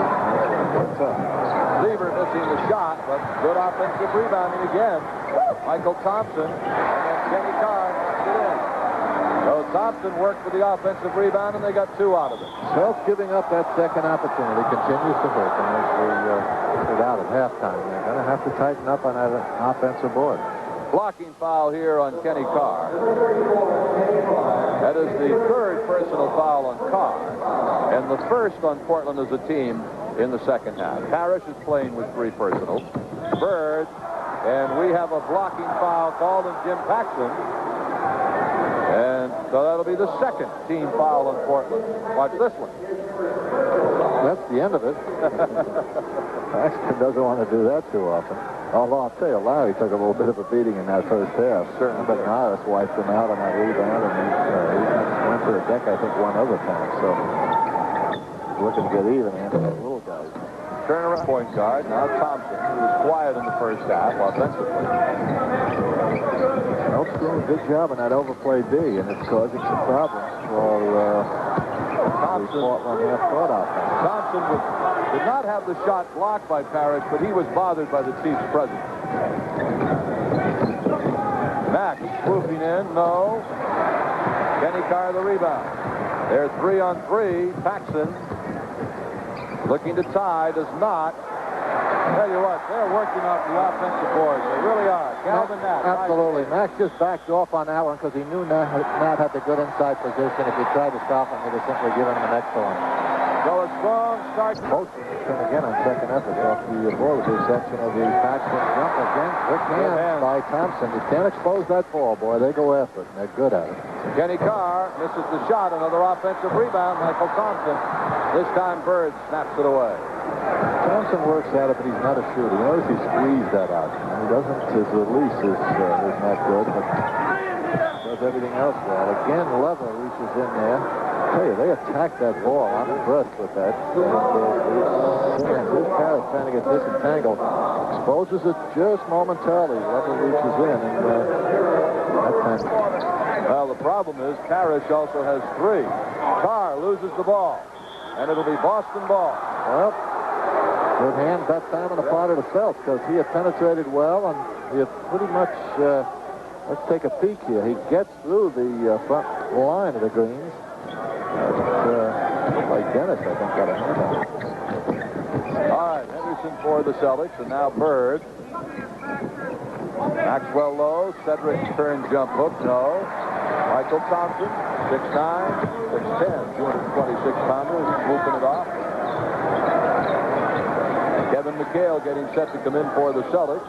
[SPEAKER 1] Lever missing the shot, but good offensive rebounding again. Michael Thompson, and then Kenny Carr knocks it in. So Thompson worked for the offensive rebound, and they got 2 out of it.
[SPEAKER 2] Self giving up that second opportunity continues to hurt. And as we put out at halftime, they're going to have to tighten up on that offensive board.
[SPEAKER 1] Blocking foul here on Kenny Carr. That is the 3rd personal foul on Carr, and the 1st on Portland as a team in the second half. Parrish is playing with 3 personals. Bird, and we have a blocking foul called on Jim Paxson. And so that'll be the 2nd team foul on Portland. Watch this one.
[SPEAKER 2] That's the end of it. Paxton doesn't want to do that too often. Although I'll tell you, Larry took a little bit of a beating in that first half.
[SPEAKER 1] Certainly.
[SPEAKER 2] But Norris wiped him out on that rebound, and he went to the deck, I think, 1 other time. So he's looking to get even against those little guys.
[SPEAKER 1] Turnaround point guard. Now Thompson, who was quiet in the first half offensively.
[SPEAKER 2] Elk's doing a good job on that overplay D, and it's causing some problems for
[SPEAKER 1] Thompson.
[SPEAKER 2] Portland half-court offense.
[SPEAKER 1] Thompson did not have the shot blocked by Parrish, but he was bothered by the Chiefs' presence. Max swooping in, no. Kenny Carr the rebound. They're 3-on-3. Paxson looking to tie, does not. Tell you what, they're working off the offensive boards. They really are. Calvin Nat.
[SPEAKER 2] Absolutely. Max just backed off on that one because he knew Nat had the good inside position. If he tried to stop him, he'd have simply given him an extra one.
[SPEAKER 1] So a strong start.
[SPEAKER 2] Motion again on second effort off the ball with the exception of the Paxson jump again. Quick hand by Thompson. You can't expose that ball, boy. They go after it, and they're good at it.
[SPEAKER 1] Kenny Carr misses the shot. Another offensive rebound. Michael Thompson. This time Bird snaps it away.
[SPEAKER 2] Thompson works at it, but he's not a shooter. You notice he squeezed that out. And he doesn't, his release is not good, but does everything else well. Again, Lever reaches in there. I tell you, they attacked that ball. I'm impressed with that. This Parrish trying to get disentangled. Exposes it just momentarily. Lever reaches in, and that time.
[SPEAKER 1] Well, the problem is Parrish also has 3. Carr loses the ball, and it'll be Boston ball.
[SPEAKER 2] Well, good hand that time on the part of the Celtics because he had penetrated well, and he had pretty much, let's take a peek here. He gets through the front line of the Greens. Looked like Dennis, I think, got a hand on it.
[SPEAKER 1] All right, Henderson for the Celtics, and now Bird. Maxwell low, Cedric turn jump hook, no. Michael Thompson, 6'9", 6'10", 226-pounder, swooping it off. Kevin McHale getting set to come in for the Celtics.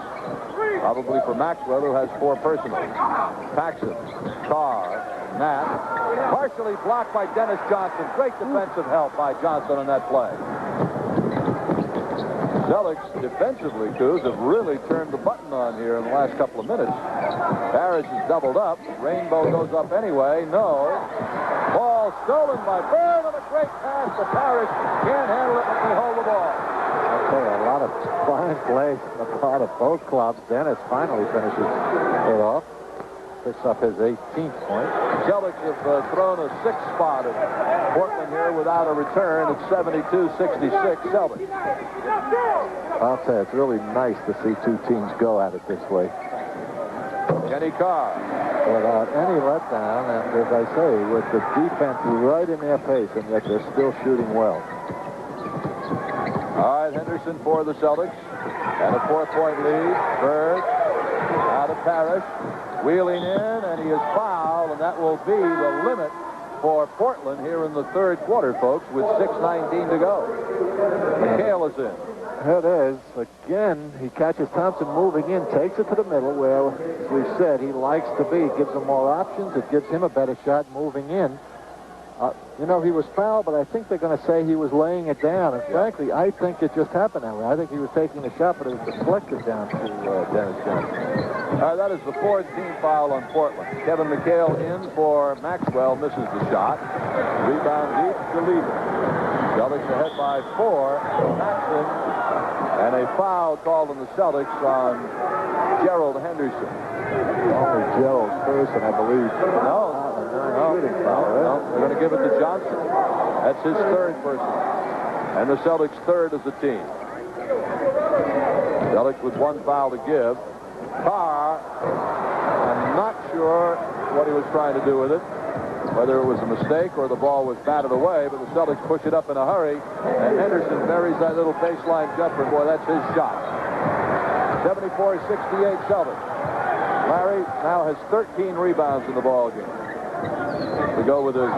[SPEAKER 1] Probably for Maxwell, who has 4 personals. Paxson, Carr, Nat. Partially blocked by Dennis Johnson. Great defensive help by Johnson on that play. Celtics defensively, Coos, have really turned the button on here in the last couple of minutes. Parrish is doubled up. Rainbow goes up anyway. No. Ball stolen by Bird on a great pass to Parrish. Can't handle it, but they hold the ball.
[SPEAKER 2] I'll tell you, a lot of fine plays on the part of both clubs. Dennis finally finishes it off. Picks up his 18th point.
[SPEAKER 1] Celtics have thrown a 6 spot at Portland here without a return. It's 72-66 Celtics.
[SPEAKER 2] I'll tell you, it's really nice to see 2 teams go at it this way.
[SPEAKER 1] Kenny Carr.
[SPEAKER 2] Without any letdown, and as I say, with the defense right in their face, and yet they're still shooting well.
[SPEAKER 1] All right, Henderson for the Celtics. And a 4-point lead. Bird out of Parrish. Wheeling in, and he is fouled, and that will be the limit for Portland here in the 3rd quarter, folks, with 6:19 to go. McHale is in.
[SPEAKER 2] It is. Again, he catches Thompson moving in, takes it to the middle where, as we've said, he likes to be. It gives him more options. It gives him a better shot moving in. You know, he was fouled, but I think they're going to say he was laying it down. And frankly, I think it just happened that way. I think he was taking the shot, but it was deflected down to Dennis Johnson.
[SPEAKER 1] That is the 4th team foul on Portland. Kevin McHale in for Maxwell, misses the shot. Rebound deep to Lever. Celtics ahead by 4. Paxson, and a foul called on the Celtics on Gerald Henderson.
[SPEAKER 2] Only Gerald's person, I believe.
[SPEAKER 1] No, they're going to give it to Johnson. That's his 3rd person. And the Celtics' 3rd as a team. Celtics with 1 foul to give. Carr, I'm not sure what he was trying to do with it, whether it was a mistake or the ball was batted away, but the Celtics push it up in a hurry, and Henderson buries that little baseline jumper. Boy, that's his shot. 74-68 Celtics. Larry now has 13 rebounds in the ball game. To go with his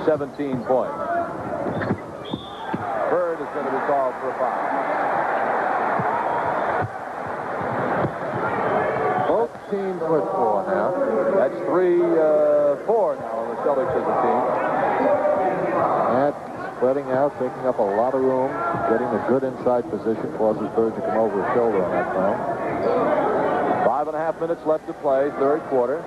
[SPEAKER 1] 17 points. Bird is going to be called for a foul.
[SPEAKER 2] Both teams with 4 now.
[SPEAKER 1] That's 3-4 now on the Celtics as a team.
[SPEAKER 2] And spreading out, taking up a lot of room, getting a good inside position, causes Bird to come over his shoulder on that foul.
[SPEAKER 1] 5.5 minutes left to play, 3rd quarter.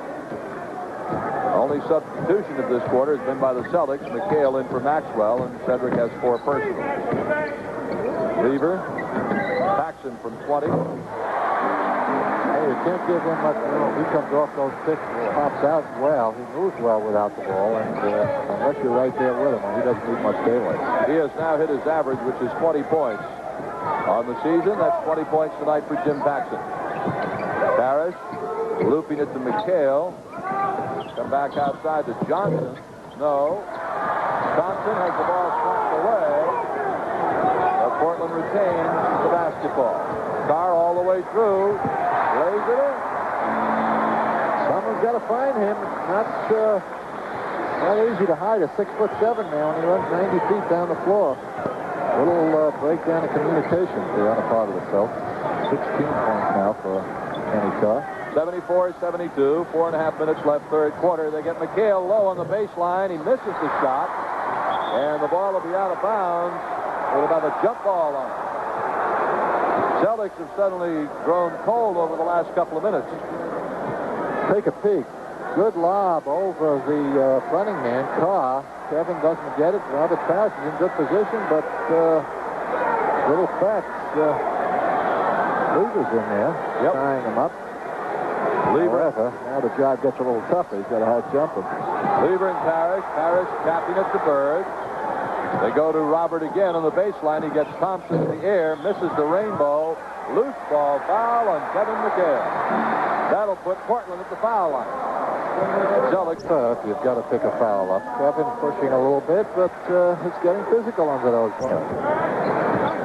[SPEAKER 1] Only substitution of this quarter has been by the Celtics. McHale in for Maxwell, and Cedric has 4 personals. Lever, Paxson from 20.
[SPEAKER 2] Hey, you can't give him much room. He comes off those picks, pops out well. He moves well without the ball, and unless you're right there with him, he doesn't need much daylight.
[SPEAKER 1] He has now hit his average, which is 20 points. On the season, that's 20 points tonight for Jim Paxson. Parrish looping it to McHale. Come back outside to Johnson. No. Thompson has the ball swept away. But Portland retains the basketball. Carr all the way through. Lays it in.
[SPEAKER 2] Someone's got to find him. Not easy to hide a 6'7" man when he runs 90 feet down the floor. Little breakdown of communication there on the part of the Celtics. 16 points now for Kenny Carr.
[SPEAKER 1] 74-72, 4.5 minutes left, 3rd quarter. They get McHale low on the baseline. He misses the shot, and the ball will be out of bounds. It'll have a jump ball on it. Celtics have suddenly grown cold over the last couple of minutes.
[SPEAKER 2] Take a peek. Good lob over the fronting man, Carr. Kevin doesn't get it. Robert Parrish is in good position, but little facts. Lever's in there, tying him up. However, now the job gets a little tougher. He's got a hard jumper.
[SPEAKER 1] Lever and Parrish. Parrish tapping it to Bird. They go to Robert again on the baseline. He gets Thompson in the air, misses the rainbow. Loose ball foul on Kevin McHale. That'll put Portland at the foul line. Celtics.
[SPEAKER 2] You've got to pick a foul up. Kevin pushing a little bit, but it's getting physical under those points.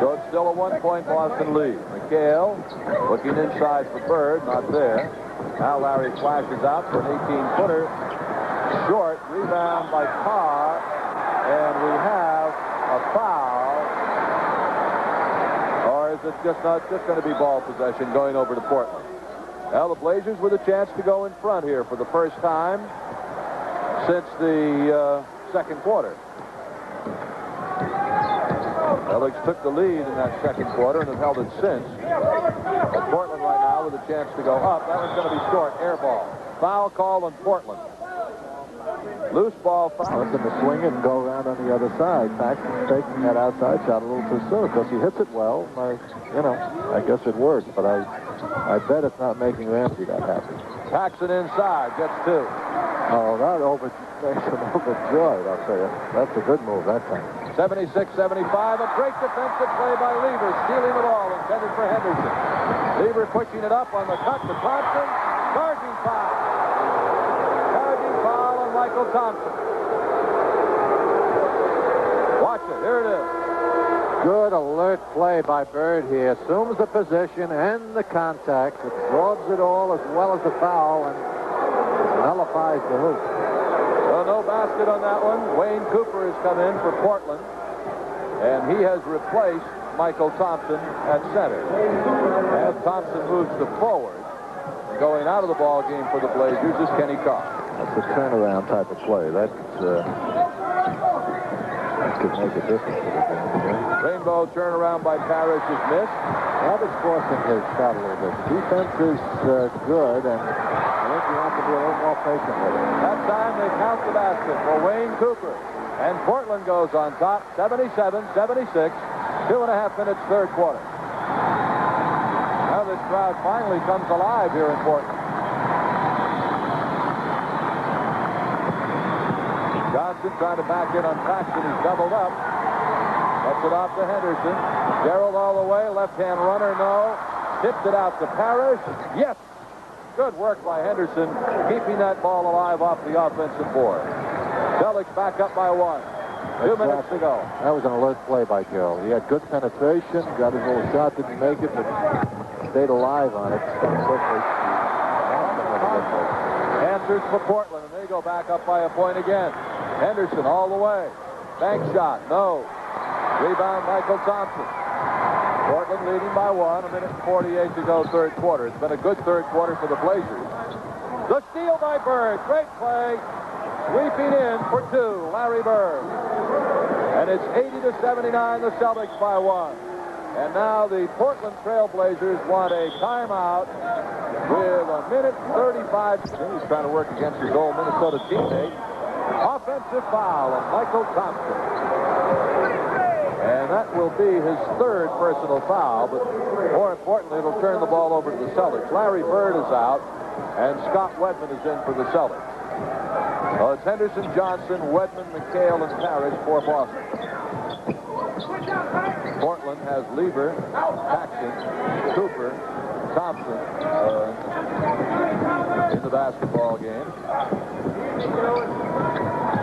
[SPEAKER 1] So it's still a 1-point Boston lead. McHale looking inside for Bird, not there. Now Larry flashes out for an 18-footer. Short, rebound by Carr, and we have a foul. Or is is it's just going to be ball possession going over to Portland. Well, the Blazers with a chance to go in front here for the first time since the second quarter. Celtics took the lead in that second quarter and have held it since. But Portland right now with a chance to go up. That one's going to be short. Air ball. Foul call on Portland. Loose ball foul.
[SPEAKER 2] Looking to swing it and go around on the other side. Paxton taking that outside shot a little too soon because he hits it well. I guess it works, but I bet it's not making Ramsey that happy.
[SPEAKER 1] Paxton inside. Gets two.
[SPEAKER 2] Oh, that makes him overjoyed, I'll tell you. That's a good move that time.
[SPEAKER 1] 76-75, a great defensive play by Lever, stealing the ball, intended for Henderson. Lever pushing it up on the cut to Thompson. Charging foul. Charging foul on Michael Thompson. Watch it. Here it is.
[SPEAKER 2] Good alert play by Bird here. Assumes the position and the contact. Absorbs it all as well as the foul and nullifies the hoop.
[SPEAKER 1] Well, no basket on that one. Wayne Cooper has come in for Portland, and he has replaced Michael Thompson at center. And Thompson moves to forward. Going out of the ball game for the Blazers is Kenny Carr.
[SPEAKER 2] That's a turnaround type of play. That could make a difference.
[SPEAKER 1] Rainbow turnaround by Parrish is missed.
[SPEAKER 2] Robert's forcing his shot a little bit. The defense is good, and I think you have to be a little more patient with it.
[SPEAKER 1] That time they count the basket for Wayne Cooper. And Portland goes on top, 77-76. 2.5 minutes, third quarter. Now this crowd finally comes alive here in Portland. Johnson trying to back in on Paxton. He's doubled up. Gets it off to Henderson. Gerald all the way. Left-hand runner, no. Tipped it out to Parrish. Yes. Good work by Henderson, keeping that ball alive off the offensive board. Celtics back up by 1. 2 minutes to go.
[SPEAKER 2] That was an alert play by Gerald. He had good penetration, got his little shot, didn't make it, but stayed alive on it quickly.
[SPEAKER 1] Answers for Portland, and they go back up by a point again. Henderson all the way. Bank shot, no. Rebound, Michael Thompson. Portland leading by 1, 1 minute and 48 to go, third quarter. It's been a good third quarter for the Blazers. The steal by Bird. Great play. Sweeping in for 2, Larry Bird. And it's 80-79, the Celtics by 1. And now the Portland Trail Blazers want a timeout with 1 minute 35. He's trying to work against his old Minnesota teammate. Offensive foul on Michael Thompson. And that will be his third personal foul, but more importantly, it'll turn the ball over to the Celtics. Larry Bird is out, and Scott Wedman is in for the Celtics. Well, it's Henderson, Johnson, Wedman, McHale, and Parrish for Boston. Portland has Lever, Paxton, Cooper, Thompson in the basketball game.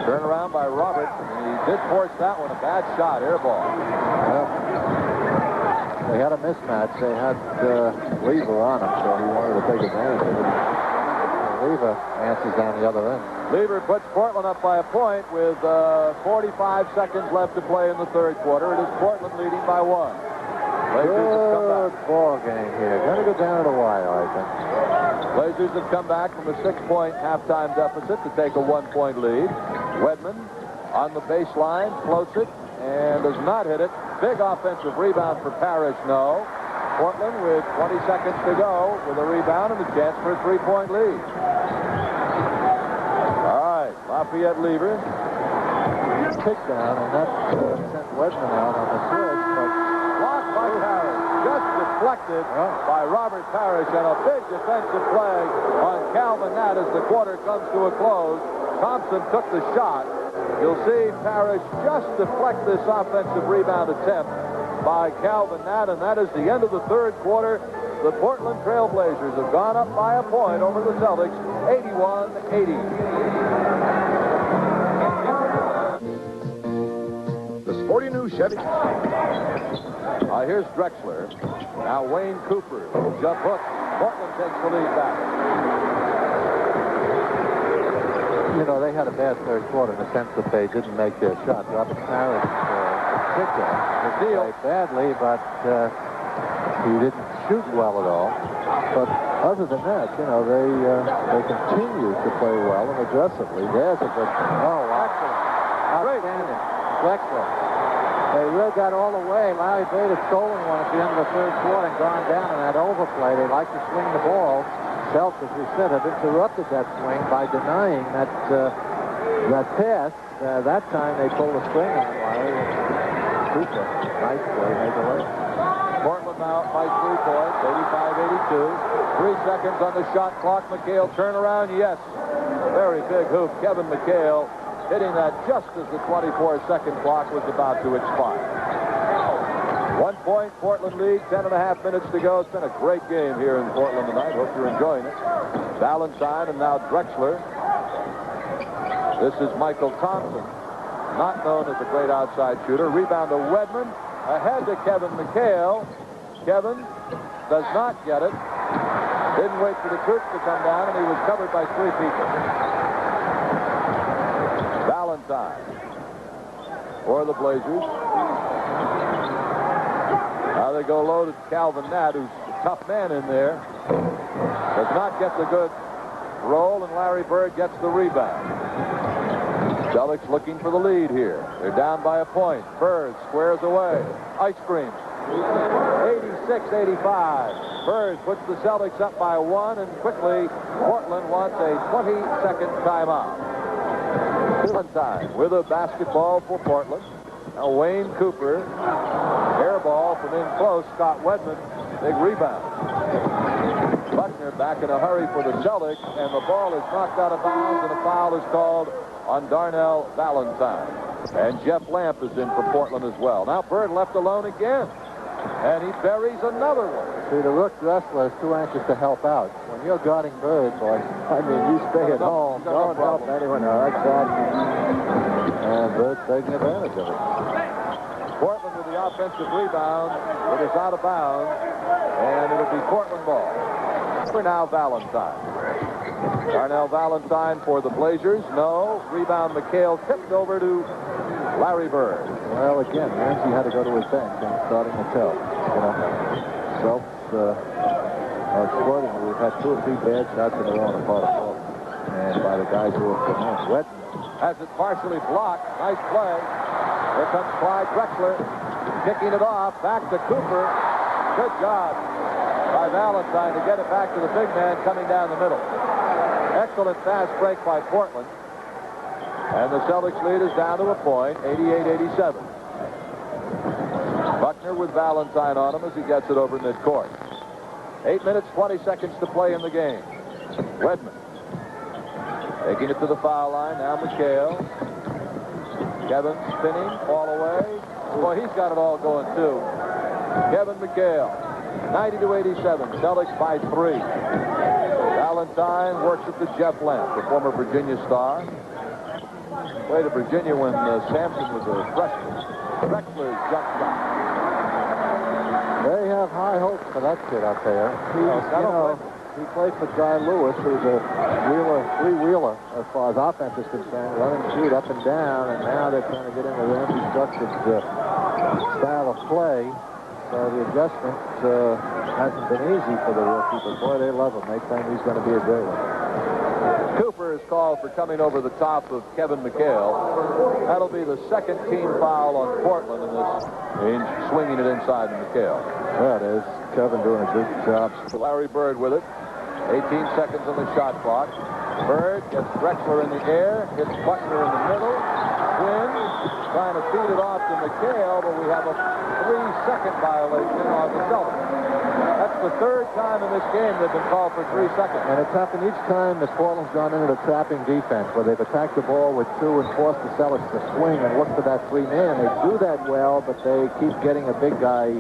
[SPEAKER 1] Turnaround by Robert. He did force that one. A bad shot. Air ball.
[SPEAKER 2] Well, they had a mismatch. They had Lever on him, so he wanted to take advantage of it. Lever answers down the other end.
[SPEAKER 1] Lever puts Portland up by a point with 45 seconds left to play in the third quarter. It is Portland leading by 1.
[SPEAKER 2] Good ball game here. Going to go down to the wire, I think.
[SPEAKER 1] Blazers have come back from a 6-point halftime deficit to take a 1-point lead. Wedman on the baseline, floats it, and does not hit it. Big offensive rebound for Parrish, no. Portland with 20 seconds to go with a rebound and a chance for a 3-point lead. All right, Lafayette Lever.
[SPEAKER 2] Kick down, and that sent Wedman out on the switch, but
[SPEAKER 1] blocked by Parrish. Just deflected by Robert Parrish, and a big defensive play on Calvin Natt as the quarter comes to a close. Thompson took the shot. You'll see Parrish just deflect this offensive rebound attempt by Calvin Natt, and that is the end of the third quarter. The Portland Trail Blazers have gone up by a point over the Celtics, 81-80.
[SPEAKER 6] The sporty new Chevy.
[SPEAKER 1] Here's Drexler. Now Wayne Cooper. Jump hook. Portland takes the lead back.
[SPEAKER 2] you know, they had a bad third quarter in the sense that they didn't make their shot. Robert Parrish kicked it badly, but He didn't shoot well at all. But other than that, you know, they continue to play well and aggressively. There's a good... Oh, excellent. Outstanding. Drexler. They really got all the way. Larry Bird had stolen one at the end of the third quarter and gone down in that overplay. They like to swing the ball. Celtics, as we said, have interrupted that swing by denying that pass. That time they pulled the string on Larry. Cooper, nice play, made the lay.
[SPEAKER 1] Portland now by 3 points, 85-82. 3 seconds on the shot clock. McHale turnaround, yes. Very big hoop. Kevin McHale hitting that just as the 24-second clock was about to expire. 1 point, Portland lead, 10.5 minutes to go. It's been a great game here in Portland tonight. Hope you're enjoying it. Valentine and now Drexler. This is Michael Thompson, not known as a great outside shooter. Rebound to Wedman. Ahead to Kevin McHale. Kevin does not get it. Didn't wait for the troops to come down, and he was covered by 3 people. Valentine for the Blazers. Now they go low to Calvin Nat, who's a tough man in there. Does not get the good roll, and Larry Bird gets the rebound. Celtics looking for the lead here. They're down by a point. Bird squares away. Ice cream. 86-85. Bird puts the Celtics up by 1, and quickly Portland wants a 20-second timeout. Valentine with a basketball for Portland. Now Wayne Cooper. Air ball from in close. Scott Wedman. Big rebound. Buckner back in a hurry for the Celtics, and the ball is knocked out of bounds, and a foul is called on Darnell Valentine. And Jeff Lamp is in for Portland as well. Now Bird left alone again, and he buries another one.
[SPEAKER 2] See, the Rook wrestler is too anxious to help out. When you're guarding Bird, boy, I mean, you stay at home. Don't help anyone. No, that's bad. And Bird's taking advantage of it.
[SPEAKER 1] Portland with the offensive rebound. It is out of bounds, and it'll be Portland ball. For now, Valentine. Darnell Valentine for the Blazers. No. Rebound, McHale tipped over to Larry Bird.
[SPEAKER 2] Well, again, Ramsey had to go to his bench and starting to tell. You know, Celtics are exploiting. We've had 2 or 3 bad shots in a row on the part of Portland. And by the guys who have come in. Wedman
[SPEAKER 1] has it partially blocked. Nice play. Here comes Clyde Drexler. Kicking it off. Back to Cooper. Good job by Valentine to get it back to the big man coming down the middle. Excellent fast break by Portland. And the Celtics lead is down to a point, 88-87. Buckner with Valentine on him as he gets it over midcourt. 8 minutes, 20 seconds to play in the game. Wedman taking it to the foul line. Now McHale. Kevin spinning, fall away. Boy, he's got it all going too. Kevin McHale, 90-87. Celtics by 3. Valentine works it to Jeff Lamp, the former Virginia star. Played at Virginia when Sampson was a freshman. Drexler's jump shot.
[SPEAKER 2] They have high hopes for that kid out there. He played for Guy Lewis, who's a three-wheeler as far as offense is concerned, running shoot up and down, and now they're trying to get into Ramsey structured style of play. So the adjustment hasn't been easy for the rookie, but boy, they love him. They think he's going to be a great one.
[SPEAKER 1] Cooper is called for coming over the top of Kevin McHale. That'll be the second team foul on Portland in this, swinging it inside to McHale.
[SPEAKER 2] There it is. Kevin doing a good job.
[SPEAKER 1] Larry Bird with it. 18 seconds on the shot clock. Bird gets Drexler in the air, hits Buckner in the middle. Twins trying to feed it off to McHale, but we have a 3-second violation on the Celtics. That's the 3rd time in this game they've been called for 3 seconds.
[SPEAKER 2] And it's happened each time that Portland's gone into the trapping defense, where they've attacked the ball with 2 and forced the Celtics to swing and look for that 3-man. They do that well, but they keep getting a big guy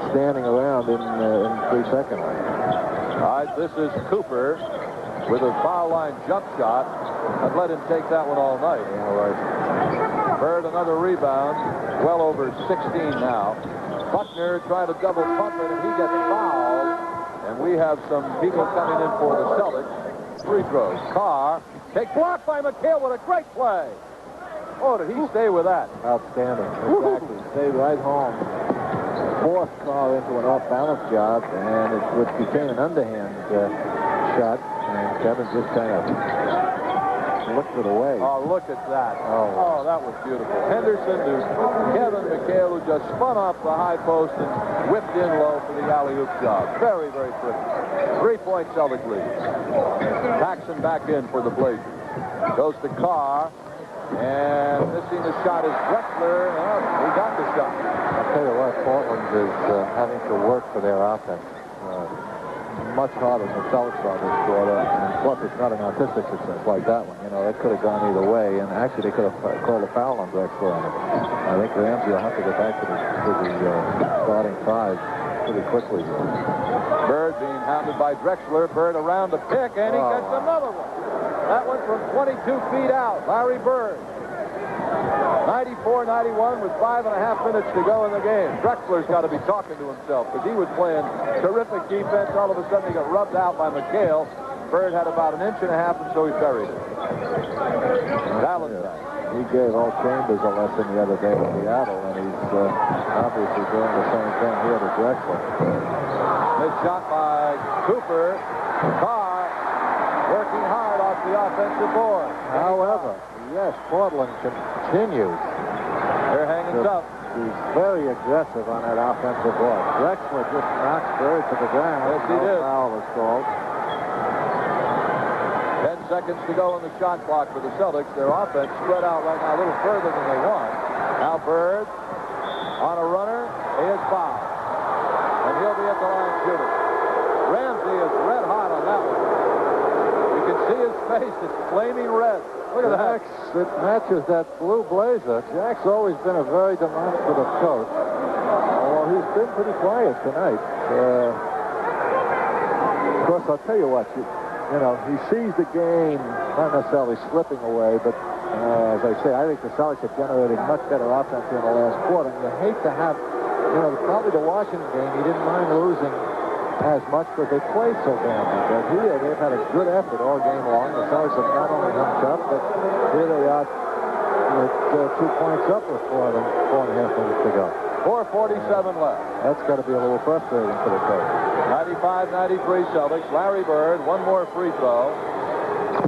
[SPEAKER 2] standing around in 3-second line.
[SPEAKER 1] All right, this is Cooper with a foul line jump shot. I'd let him take that one all night.
[SPEAKER 2] Yeah, right.
[SPEAKER 1] Bird another rebound, well over 16 now. Buckner trying to double pump it, and he gets fouled. And we have some people coming in for the Celtics. Free throws. Carr, take block by McHale with a great play. Oh, did he stay with that?
[SPEAKER 2] Outstanding. Exactly. Stayed right home. forced Carr into an off-balance job, and it became an underhand shot, and Kevin just kind of looked it away.
[SPEAKER 1] Oh, look at that.
[SPEAKER 2] Oh.
[SPEAKER 1] Oh, that was beautiful. Henderson to Kevin McHale, who just spun off the high post and whipped in low for the alley-oop job. Very, very pretty. 3-point Celtic lead. Paxson back in for the Blazers. Goes to Carr, and missing the shot is Drexler. Oh, he got the shot.
[SPEAKER 2] I'll tell you what, Portland is having to work for their offense. Much harder than the Celtics on this quarter, and plus it's not an artistic success like that one. You know, it could have gone either way, and actually they could have called a foul on Drexler on it. I think Ramsey will have to get back to the starting five pretty quickly.
[SPEAKER 1] Bird being hounded by Drexler. Bird around the pick, and he gets another one. That one from 22 feet out. Larry Bird. 94-91 with 5.5 minutes to go in the game. Drexler's got to be talking to himself because he was playing terrific defense. All of a sudden he got rubbed out by McHale. Bird had about 1.5 inches, and so he buried it. Valentine.
[SPEAKER 2] He gave Old Chambers a lesson the other day in Seattle, and he's obviously doing the same thing here to Drexler.
[SPEAKER 1] Missed shot by Cooper. Carr working hard off the offensive board.
[SPEAKER 2] However, yes, Portland continues.
[SPEAKER 1] They're hanging tough.
[SPEAKER 2] He's very aggressive on that offensive board. Drexler just knocks Bird to the ground.
[SPEAKER 1] Yes, he did.
[SPEAKER 2] Foul is called.
[SPEAKER 1] 10 seconds to go on the shot clock for the Celtics. Their offense spread out right now a little further than they want. Now Bird on a runner. He is fouled. And he'll be at the line shooting. Ramsey is red hot on that one. You can see his face. It's flaming red. Look at that.
[SPEAKER 2] It matches that blue blazer. Jack's always been a very demonstrative coach. Although he's been pretty quiet tonight. Of course, I'll tell you what. You know, he sees the game not necessarily slipping away, but as I say, I think the Celtics have generated much better offense in the last quarter. And you hate to have, you know, probably the Washington game, he didn't mind losing as much because they played so badly. But here, they've had a good effort all game long. The Celtics have not only done tough, but here they are with 2 points up with 4.5 minutes to go.
[SPEAKER 1] 4:47 left.
[SPEAKER 2] That's got to be a little frustrating for the coach.
[SPEAKER 1] 95-93 Celtics. Larry Bird, one more free throw.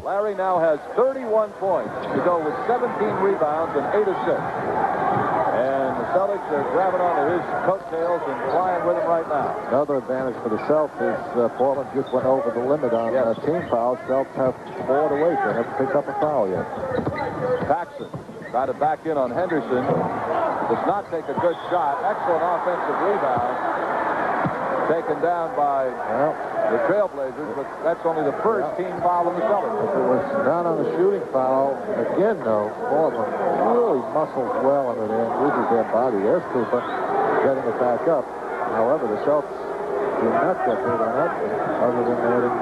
[SPEAKER 1] Larry now has 31 points to go with 17 rebounds and 8 assists. And the Celtics are grabbing onto his coattails and flying with him right now.
[SPEAKER 2] Another advantage for the Celtics is Portland just went over the limit on team fouls. Celtics have 4 to wait. They haven't picked up a foul yet.
[SPEAKER 1] Paxson tried to back in on Henderson. Does not take a good shot. Excellent offensive rebound. Taken down by the Trailblazers, but that's only the first team foul on the Celtics.
[SPEAKER 2] If it was not on the shooting foul, again, though, Portland really muscles well under there and uses their body. There's Cooper getting it back up. However, the Celtics do not get hit on it, other than adding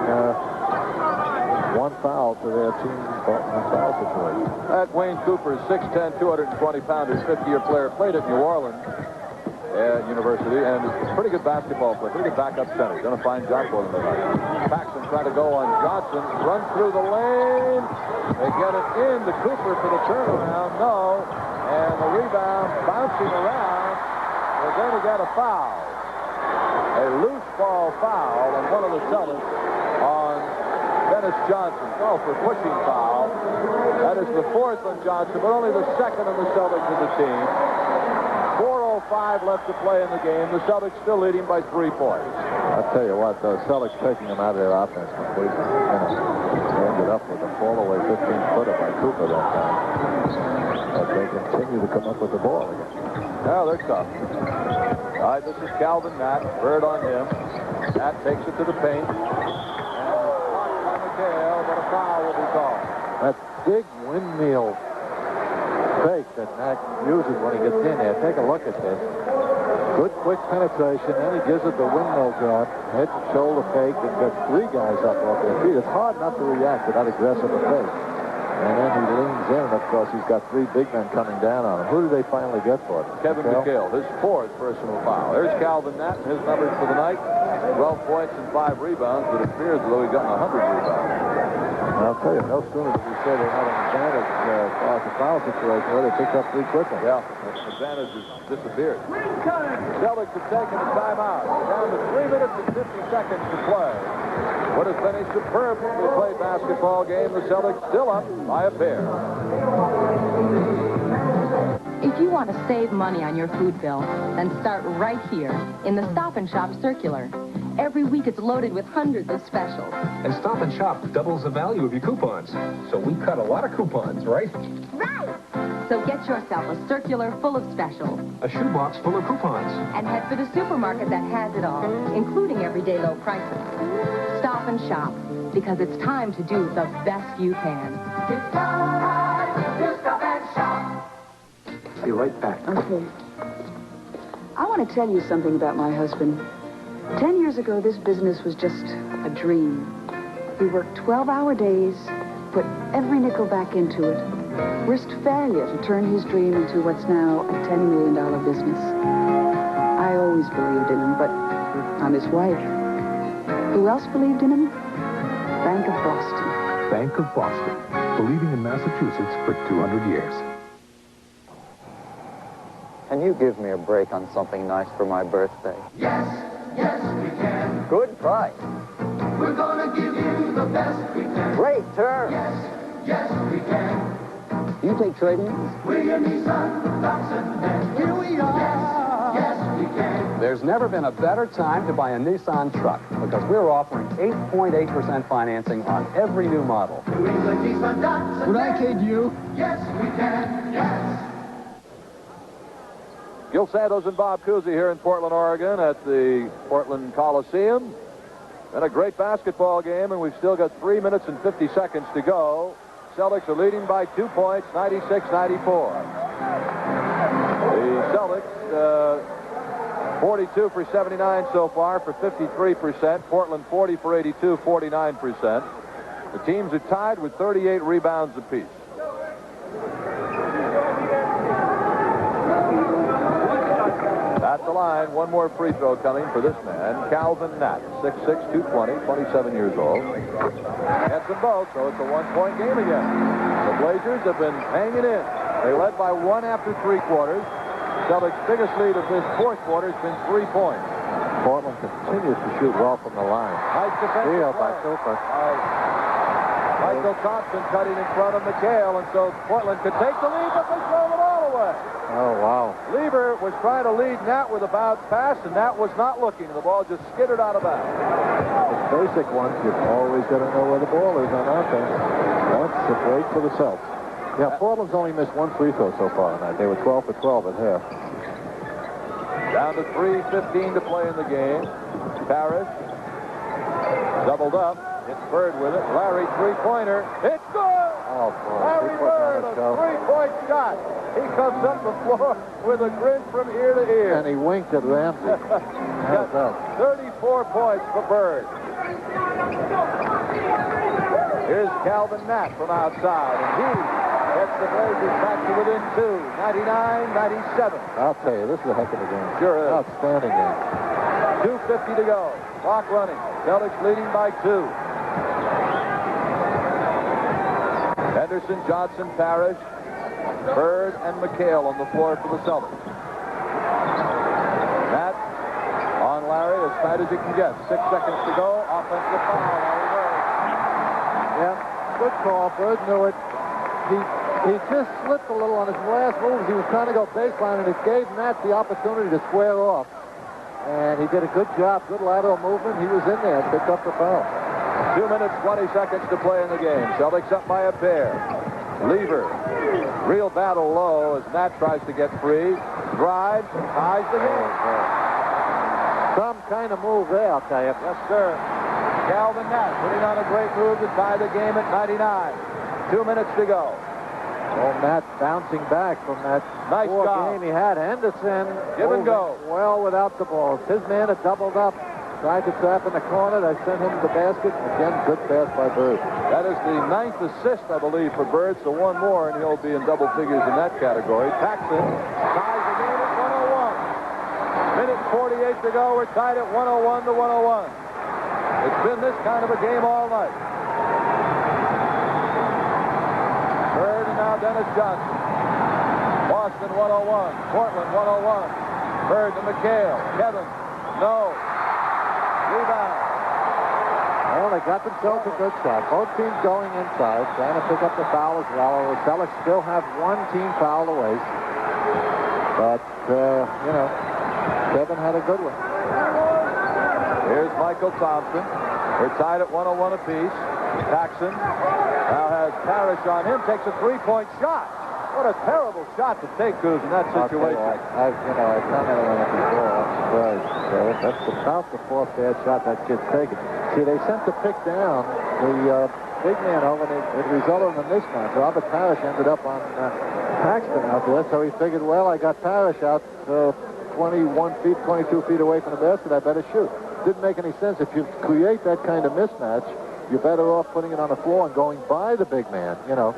[SPEAKER 2] one foul to their team foul situation.
[SPEAKER 1] That Wayne Cooper is 6'10", 220-pounder, 50-year player, played at New Orleans University, and is a pretty good basketball player, pretty good backup center. Done a fine job for them tonight. Paxson trying to go on Johnson, runs through the lane. They get it in to Cooper for the turnaround. No, and the rebound bouncing around. They're going to get a foul. A loose ball foul on one of the Celtics on Dennis Johnson. Oh, for pushing foul. That is the 4th on Johnson, but only the 2nd on the Celtics of the team. 4:05 left to play in the game. The Celtics still leading by 3 points.
[SPEAKER 2] I'll tell you what, the Celtics taking them out of their offense completely. They ended up with a fall-away 15-footer by Cooper that time. But they continue to come up with the ball again.
[SPEAKER 1] Yeah, they're tough. All right, this is Calvin Matt. Bird on him. Matt takes it to the paint. But a foul will be called.
[SPEAKER 2] That big windmill fake that Mack uses when he gets in there. Take a look at this. Good quick penetration, then he gives it the windmill drop, head and shoulder fake, and gets 3 guys up off their feet. It's hard not to react to that aggressive a fake. And then he leans in, and of course he's got three big men coming down on him. Who do they finally get for it?
[SPEAKER 1] Kevin McHale, his fourth personal foul. There's Calvin Natt, his numbers for the night. 12 points and 5 rebounds, but it appears as though he's gotten 100 rebounds.
[SPEAKER 2] And I'll tell you, no sooner did we say they had an advantage as far as the foul situation, well, they picked up 3 quickly.
[SPEAKER 1] Yeah, the advantage has disappeared. The Celtics have taken a timeout. Down to 3 minutes and 50 seconds to play. What has been a superbly played basketball game. The Celtics still up by a pair.
[SPEAKER 8] If you want to save money on your food bill, then start right here in the Stop and Shop Circular. Every week it's loaded with hundreds of specials.
[SPEAKER 9] And Stop and Shop doubles the value of your coupons. So we cut a lot of coupons, right?
[SPEAKER 8] Right! So get yourself a circular full of specials.
[SPEAKER 9] A shoebox full of coupons.
[SPEAKER 8] And head for the supermarket that has it all, including everyday low prices. Stop and Shop, because it's time to do the best you can. It's time to Stop and Shop.
[SPEAKER 9] Be right back.
[SPEAKER 4] Okay. I want to tell you something about my husband. 10 years ago, this business was just a dream. He worked 12-hour days, put every nickel back into it, risked failure to turn his dream into what's now a $10 million business. I always believed in him, but I'm his wife. Who else believed in him? Bank of Boston.
[SPEAKER 3] Bank of Boston, believing in Massachusetts for 200 years.
[SPEAKER 10] Can you give me a break on something nice for my birthday?
[SPEAKER 11] Yes, yes, we can.
[SPEAKER 10] Good price.
[SPEAKER 11] We're gonna give you the best we can.
[SPEAKER 10] Great terms.
[SPEAKER 11] Yes, yes, we can.
[SPEAKER 10] Do you take trade-ins?
[SPEAKER 11] We're your Nissan Datsun men. Here we are. Yes, yes, we can.
[SPEAKER 12] There's never been a better time to buy a Nissan truck because we're offering 8.8% financing on every new model.
[SPEAKER 11] We're the Nissan Datsun.
[SPEAKER 12] Would I kid you?
[SPEAKER 11] Yes, we can. Yes.
[SPEAKER 1] Gil Santos and Bob Cousy here in Portland, Oregon at the Portland Coliseum. And a great basketball game, and we've still got 3 minutes and 50 seconds to go. Celtics are leading by 2 points, 96-94. The Celtics, 42 for 79 so far for 53%. Portland 40 for 82, 49%. The teams are tied with 38 rebounds apiece. At the line, one more free throw coming for this man, Calvin Natt, 6'6", 220, 27 years old. Gets them both, so it's a one-point game again. The Blazers have been hanging in. They led by 1 after 3 quarters. Celtics' biggest lead of this 4th quarter has been 3 points.
[SPEAKER 2] Portland continues to shoot well from the line.
[SPEAKER 1] Nice defensive
[SPEAKER 2] by
[SPEAKER 1] play.
[SPEAKER 2] Cooper.
[SPEAKER 1] Michael Thompson cutting in front of McHale, and so Portland could take the lead, but they throw it all away.
[SPEAKER 2] Oh, wow.
[SPEAKER 1] Lieber was trying to lead Natt with a bounce pass, and Natt was not looking. The ball just skittered out of bounds.
[SPEAKER 2] The basic ones, you've always got to know where the ball is on offense. That's a break for the Celtics. Yeah, Portland's only missed 1 free throw so far tonight. They were 12 for 12 at half.
[SPEAKER 1] Down to 3:15 to play in the game. Parrish doubled up. It's Bird with it. Larry, three-pointer. It's good!
[SPEAKER 2] Oh, boy.
[SPEAKER 1] Larry Bird, a three-point shot. He comes up the floor with a grin from ear to ear.
[SPEAKER 2] And he winked at Ramsey. How's that?
[SPEAKER 1] 34 points for Bird. Here's Calvin Natt from outside, and he gets the Blazers back to within 2, 99-97.
[SPEAKER 2] I'll tell you, this is a heck of a game.
[SPEAKER 1] Sure is.
[SPEAKER 2] Outstanding game.
[SPEAKER 1] 2:50 to go. Clock running. Celtics leading by 2. Henderson, Johnson, Parrish, Bird, and McHale on the floor for the Celtics. Natt on Larry as tight as he can get. 6 seconds to go. Offensive foul. Larry Bird.
[SPEAKER 2] Yeah, good call. Bird knew it. He just slipped a little on his last move. He was trying to go baseline, and it gave Natt the opportunity to square off. And he did a good job. Good lateral movement. He was in there and picked up the foul.
[SPEAKER 1] 2 minutes, 20 seconds to play in the game. Celtics up by a pair. Lieber, real battle low as Natt tries to get free. Drives, ties the game.
[SPEAKER 2] Some kind of move there, I'll tell you.
[SPEAKER 1] Yes, sir. Calvin Natt putting on a great move to tie the game at 99. 2 minutes to go.
[SPEAKER 2] Oh, Natt bouncing back from that
[SPEAKER 1] Nice
[SPEAKER 2] poor
[SPEAKER 1] job.
[SPEAKER 2] game he had. Henderson
[SPEAKER 1] Give and go.
[SPEAKER 2] well without the ball. His man had doubled up. tried to trap in the corner. I sent him to the basket. Again, good pass by Bird.
[SPEAKER 1] That is the 9th assist, I believe, for Bird, so one more, and he'll be in double figures in that category. Paxson ties the game at 101. Minute 48 to go. We're tied at 101 to 101. It's been this kind of a game all night. Bird and now Dennis Johnson. Boston 101. Portland 101. Bird to McHale. Kevin. No. Rebound.
[SPEAKER 2] Well, they got themselves a good shot. Both teams going inside, trying to pick up the foul as well. The Celtics still have one team foul away. But, you know, Kevin had a good one.
[SPEAKER 1] Here's Michael Thompson. We're tied at 101 apiece. Paxson now has Parrish on him. Takes a three-point shot. What a terrible shot to take, Coos, in that situation.
[SPEAKER 2] I've commented on it before. That's about the fourth bad shot that kid's taken. See, they sent the pick down. The big man over, and it resulted in a mismatch. Robert Parrish ended up on Paxton out there, so he figured, well, I got Parrish out 21 feet, 22 feet away from the basket. I better shoot. Didn't make any sense. If you create that kind of mismatch, you're better off putting it on the floor and going by the big man, you know,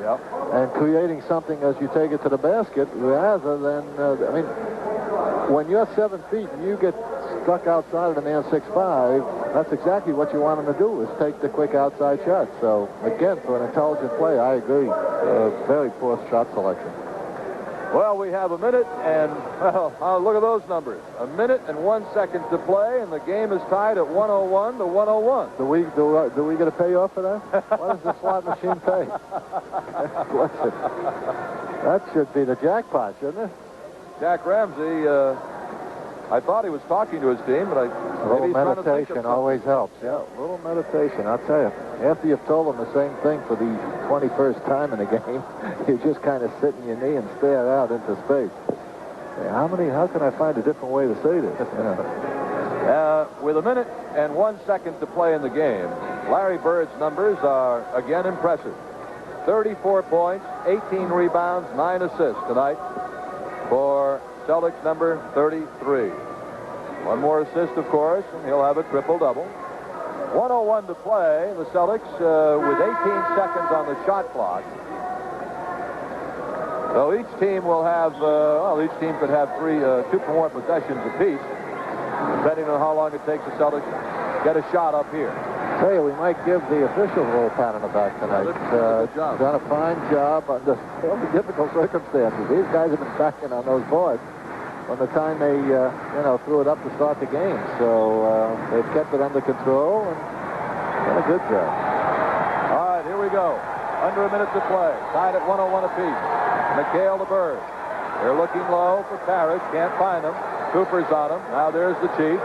[SPEAKER 2] and creating something as you take it to the basket rather than, I mean, when you're 7 feet and you get stuck outside of the man 6'5", that's exactly what you want him to do, is take the quick outside shot. So, again, for an intelligent play, I agree. Very poor shot selection.
[SPEAKER 1] Well, we have a minute and, well, look at those numbers. A minute and 1 second to play, and the game is tied at 101 to 101.
[SPEAKER 2] Do we get a payoff for that? What does the slot machine pay? Listen, that should be the jackpot, shouldn't it?
[SPEAKER 1] Jack Ramsey, I thought he was talking to his team, but
[SPEAKER 2] a little meditation always helps. Yeah, a little meditation, I'll tell you. After you've told them the same thing for the 21st time in a game, you just kind of sit in your knee and stare out into space. How can I find a different way to say this?
[SPEAKER 1] With a minute and 1 second to play in the game, Larry Bird's numbers are again impressive. 34 points, 18 rebounds, 9 assists tonight for Celtics number 33. One more assist, of course, and he'll have a triple-double. 101 to play. The Celtics with 18 seconds on the shot clock. So each team will have, each team could have 2 more possessions apiece, depending on how long it takes the Celtics to get a shot up here.
[SPEAKER 2] Hey, we might give the officials a little pat on the back tonight. Done a fine job under fairly difficult circumstances. These guys have been backing on those boards from the time they, threw it up to start the game. So they've kept it under control and done a good job.
[SPEAKER 1] All right, here we go. Under a minute to play. Tied at 101 apiece. McHale to Bird. They're looking low for Parrish. Can't find him. Cooper's on him. Now there's the Chief.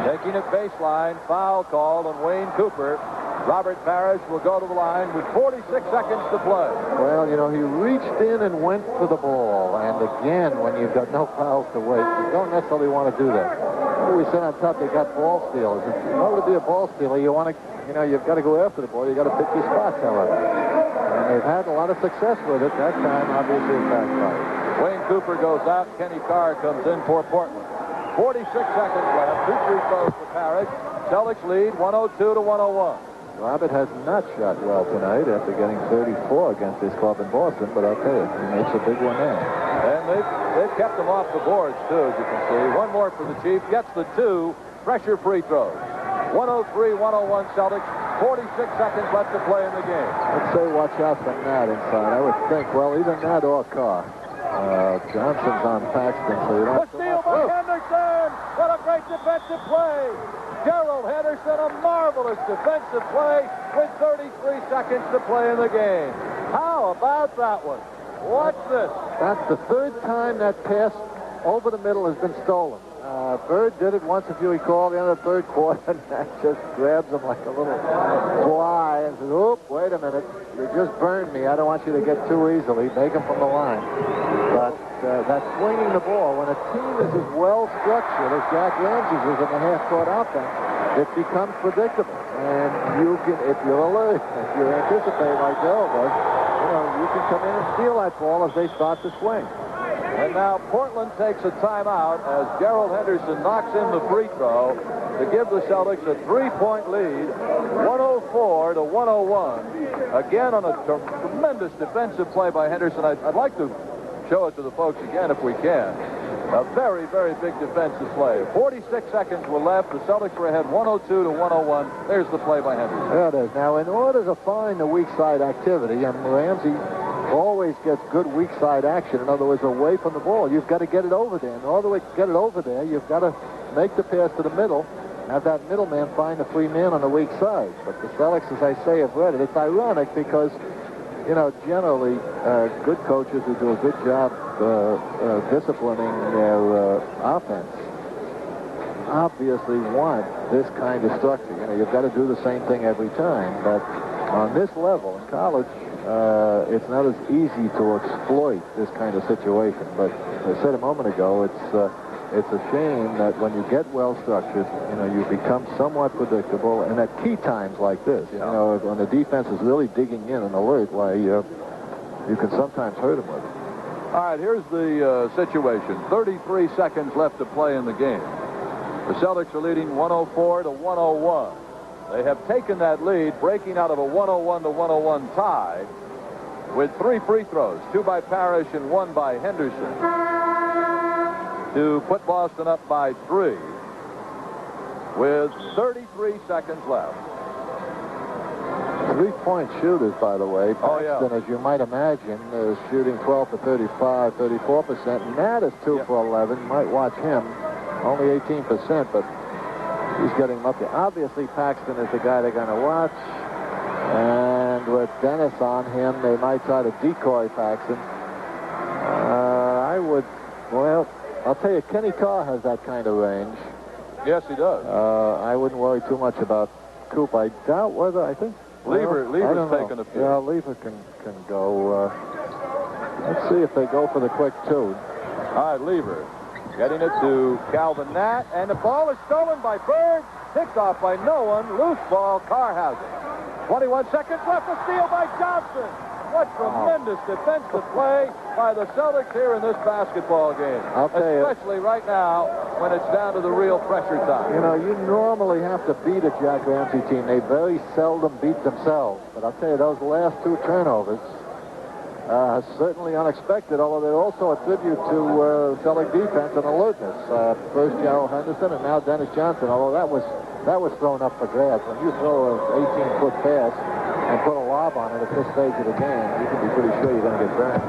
[SPEAKER 1] Taking it baseline. Foul called on Wayne Cooper. Robert Parrish will go to the line with 46 seconds to play.
[SPEAKER 2] Well, he reached in and went for the ball. And again, when you've got no fouls to wait, you don't necessarily want to do that. We said on top they got ball stealers. In order to be a ball stealer, you want to, you've got to go after the ball. You've got to pick your spots, however. And they've had a lot of success with it. That time, obviously, it backfired.
[SPEAKER 1] Wayne Cooper goes out. Kenny Carr comes in for Portland. 46 seconds left. 2 free throws for Parrish. Celtics lead 102 to 101.
[SPEAKER 2] Robert has not shot well tonight after getting 34 against his club in Boston, but I'll tell you, he makes a big one now.
[SPEAKER 1] And they've kept him off the boards, too, as you can see. One more for the Chief. Gets the 2 pressure free throws. 103-101 Celtics. 46 seconds left to play in the game.
[SPEAKER 2] I'd say watch out for Nat inside. I would think, well, either Nat or Carr. Johnson's on Paxton, so you don't...
[SPEAKER 1] The steal by Henderson! What a great defensive play! Gerald Henderson, a marvelous defensive play with 33 seconds to play in the game. How about that one? Watch this.
[SPEAKER 2] That's the 3rd time that pass over the middle has been stolen. Bird did it once, if you recall, the end of the 3rd quarter, and that just grabs him like a little fly and says, oop, wait a minute, you just burned me. I don't want you to get too easily. Take him from the line. But that swinging the ball, when a team is as well structured as Jack Ramsey's is in the half-court offense, it becomes predictable. And you can, if you're alert, if you anticipate like Bill does, you can come in and steal that ball as they start to swing.
[SPEAKER 1] They And now Portland takes a timeout as Gerald Henderson knocks in the free throw to give the Celtics a 3-point lead, 104 to 101. Again, on a tremendous defensive play by Henderson. I'd like to show it to the folks again if we can. A very, very big defensive play. 46 seconds were left. The Celtics were ahead 102 to 101. There's the play by Henderson.
[SPEAKER 2] There it is. Now, in order to find the weak side activity, and Ramsey always gets good weak side action, in other words, away from the ball, you've got to get it over there. In order to get it over there, you've got to make the pass to the middle, have that middleman find the free man on the weak side. But the Celtics, as I say, have read it. It's ironic because, you know, generally, good coaches who do a good job disciplining their offense obviously want this kind of structure. You know, you've got to do the same thing every time. But on this level, in college, it's not as easy to exploit this kind of situation. But as I said a moment ago, it's a shame that when you get well structured, you know, you become somewhat predictable, and at key times like this, you know, when the defense is really digging in and alert, why you can sometimes hurt them with it.
[SPEAKER 1] All right, here's the situation. 33 seconds left to play in the game. The Celtics are leading 104 to 101. They have taken that lead, breaking out of a 101 to 101 tie with 3 free throws, 2 by Parrish and 1 by Henderson, to put Boston up by 3 with 33 seconds left.
[SPEAKER 2] 3-point shooters, by the way. Paxton, as you might imagine, is shooting 12 for 35, 34%. And Nat is 2 for 11. You might watch him. Only 18%, but he's getting up there. Obviously, Paxton is the guy they're going to watch. And with Dennis on him, they might try to decoy Paxton. I'll tell you, Kenny Carr has that kind of range.
[SPEAKER 1] Yes, he does.
[SPEAKER 2] I wouldn't worry too much about Coop. I doubt whether, I think...
[SPEAKER 1] Lever's taking a few.
[SPEAKER 2] Yeah, Lever can go. Let's see if they go for the quick 2.
[SPEAKER 1] All right, Lever getting it to Calvin Nat, and the ball is stolen by Bird. Picked off by no one. Loose ball. Carr has it. 21 seconds left. A steal by Johnson. What tremendous defensive play by the Celtics here in this basketball game.
[SPEAKER 2] I'll tell you,
[SPEAKER 1] especially right now when it's down to the real pressure time.
[SPEAKER 2] You know, you normally have to beat a Jack Ramsey team. They very seldom beat themselves. But I'll tell you, those last 2 turnovers are certainly unexpected, although they're also a tribute to Celtic defense and alertness. First Gerald Henderson and now Dennis Johnson, although that was thrown up for grabs. When you throw an 18-foot pass and put a lob on it at this stage of the game, you can be pretty sure you're going to get burned.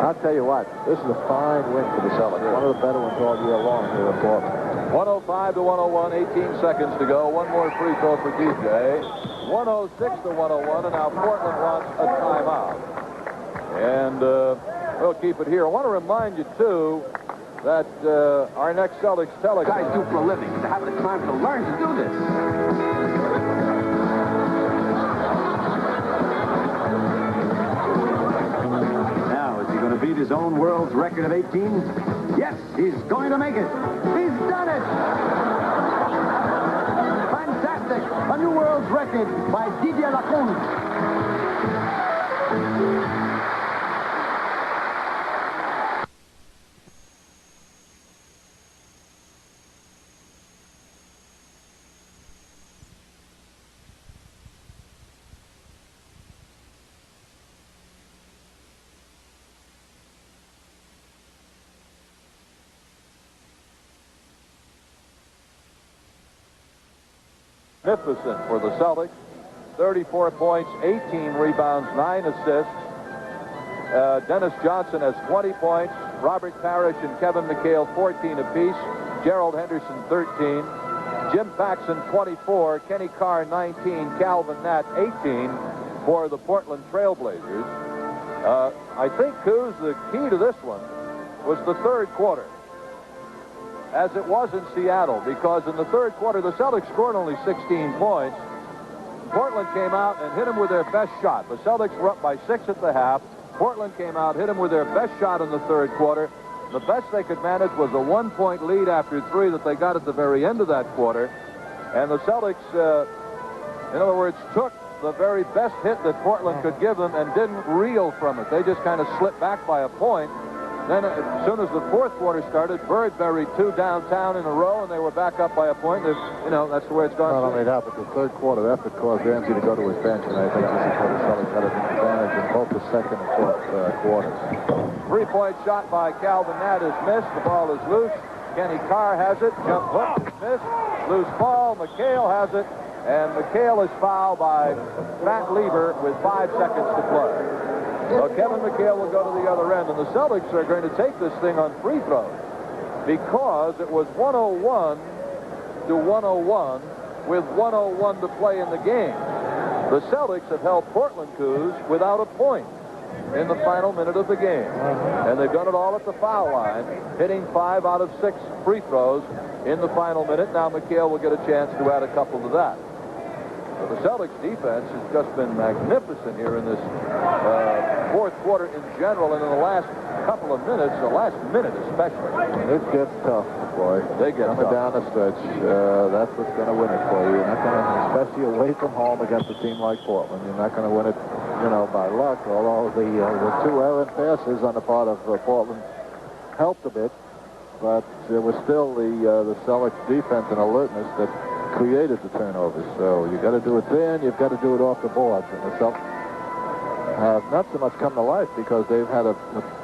[SPEAKER 2] I'll tell you what, this is a fine win for the Celtics. One of the better ones all year long here in Portland.
[SPEAKER 1] 105 to 101, 18 seconds to go. One more free throw for DJ. 106 to 101, and now Portland wants a timeout. And we'll keep it here. I want to remind you, too, that our next Celtics telecast...
[SPEAKER 13] Guys do for a living. To have the time to learn to do this.
[SPEAKER 5] To beat his own world's record of 18? Yes, he's going to make it. He's done it! Fantastic! A new world's record by Didier Lacombe.
[SPEAKER 1] Magnificent for the Celtics. 34 points, 18 rebounds, 9 assists. Dennis Johnson has 20 points. Robert Parrish and Kevin McHale 14 apiece. Gerald Henderson 13. Jim Paxson 24. Kenny Carr 19. Calvin Nat 18 for the Portland Trailblazers. I think, Coos, the key to this one was the third quarter, as it was in Seattle, because in the third quarter, the Celtics scored only 16 points. Portland came out and hit them with their best shot. The Celtics were up by 6 at the half. Portland came out, hit them with their best shot in the third quarter. The best they could manage was a 1-point lead after 3 that they got at the very end of that quarter. And the Celtics, in other words, took the very best hit that Portland could give them and didn't reel from it. They just kind of slipped back by a point. Then as soon as the fourth quarter started, Bird buried 2 downtown in a row, and they were back up by a point. That's the way it's gone.
[SPEAKER 2] Not only that, but the third quarter effort caused Ramsey to go to his bench, and I think this is where the Celtics had an advantage in both the second and fourth quarters.
[SPEAKER 1] 3-point shot by Calvin Nat is missed. The ball is loose. Kenny Carr has it. Jump hook is missed. Loose ball. McHale has it. And McHale is fouled by Matt Lieber with 5 seconds to play. So Kevin McHale will go to the other end, and the Celtics are going to take this thing on free throws because it was 101 to 101 with 101 to play in the game. The Celtics have held Portland Coos without a point in the final minute of the game. And they've done it all at the foul line, hitting 5 out of 6 free throws in the final minute. Now McHale will get a chance to add a couple to that. So the Celtics defense has just been magnificent here in this fourth quarter in general, and in the last couple of minutes, the last minute especially.
[SPEAKER 2] It gets tough, boy.
[SPEAKER 1] They get
[SPEAKER 2] coming down the stretch. That's what's going to win it for you. You're not going to, especially away from home against a team like Portland. You're not going to win it, by luck. Although the 2 errant passes on the part of Portland helped a bit, but it was still the Celtics defense and alertness that created the turnovers. So you got to do it then. You've got to do it off the boards. And the Celtics have not so much come to life because they've had a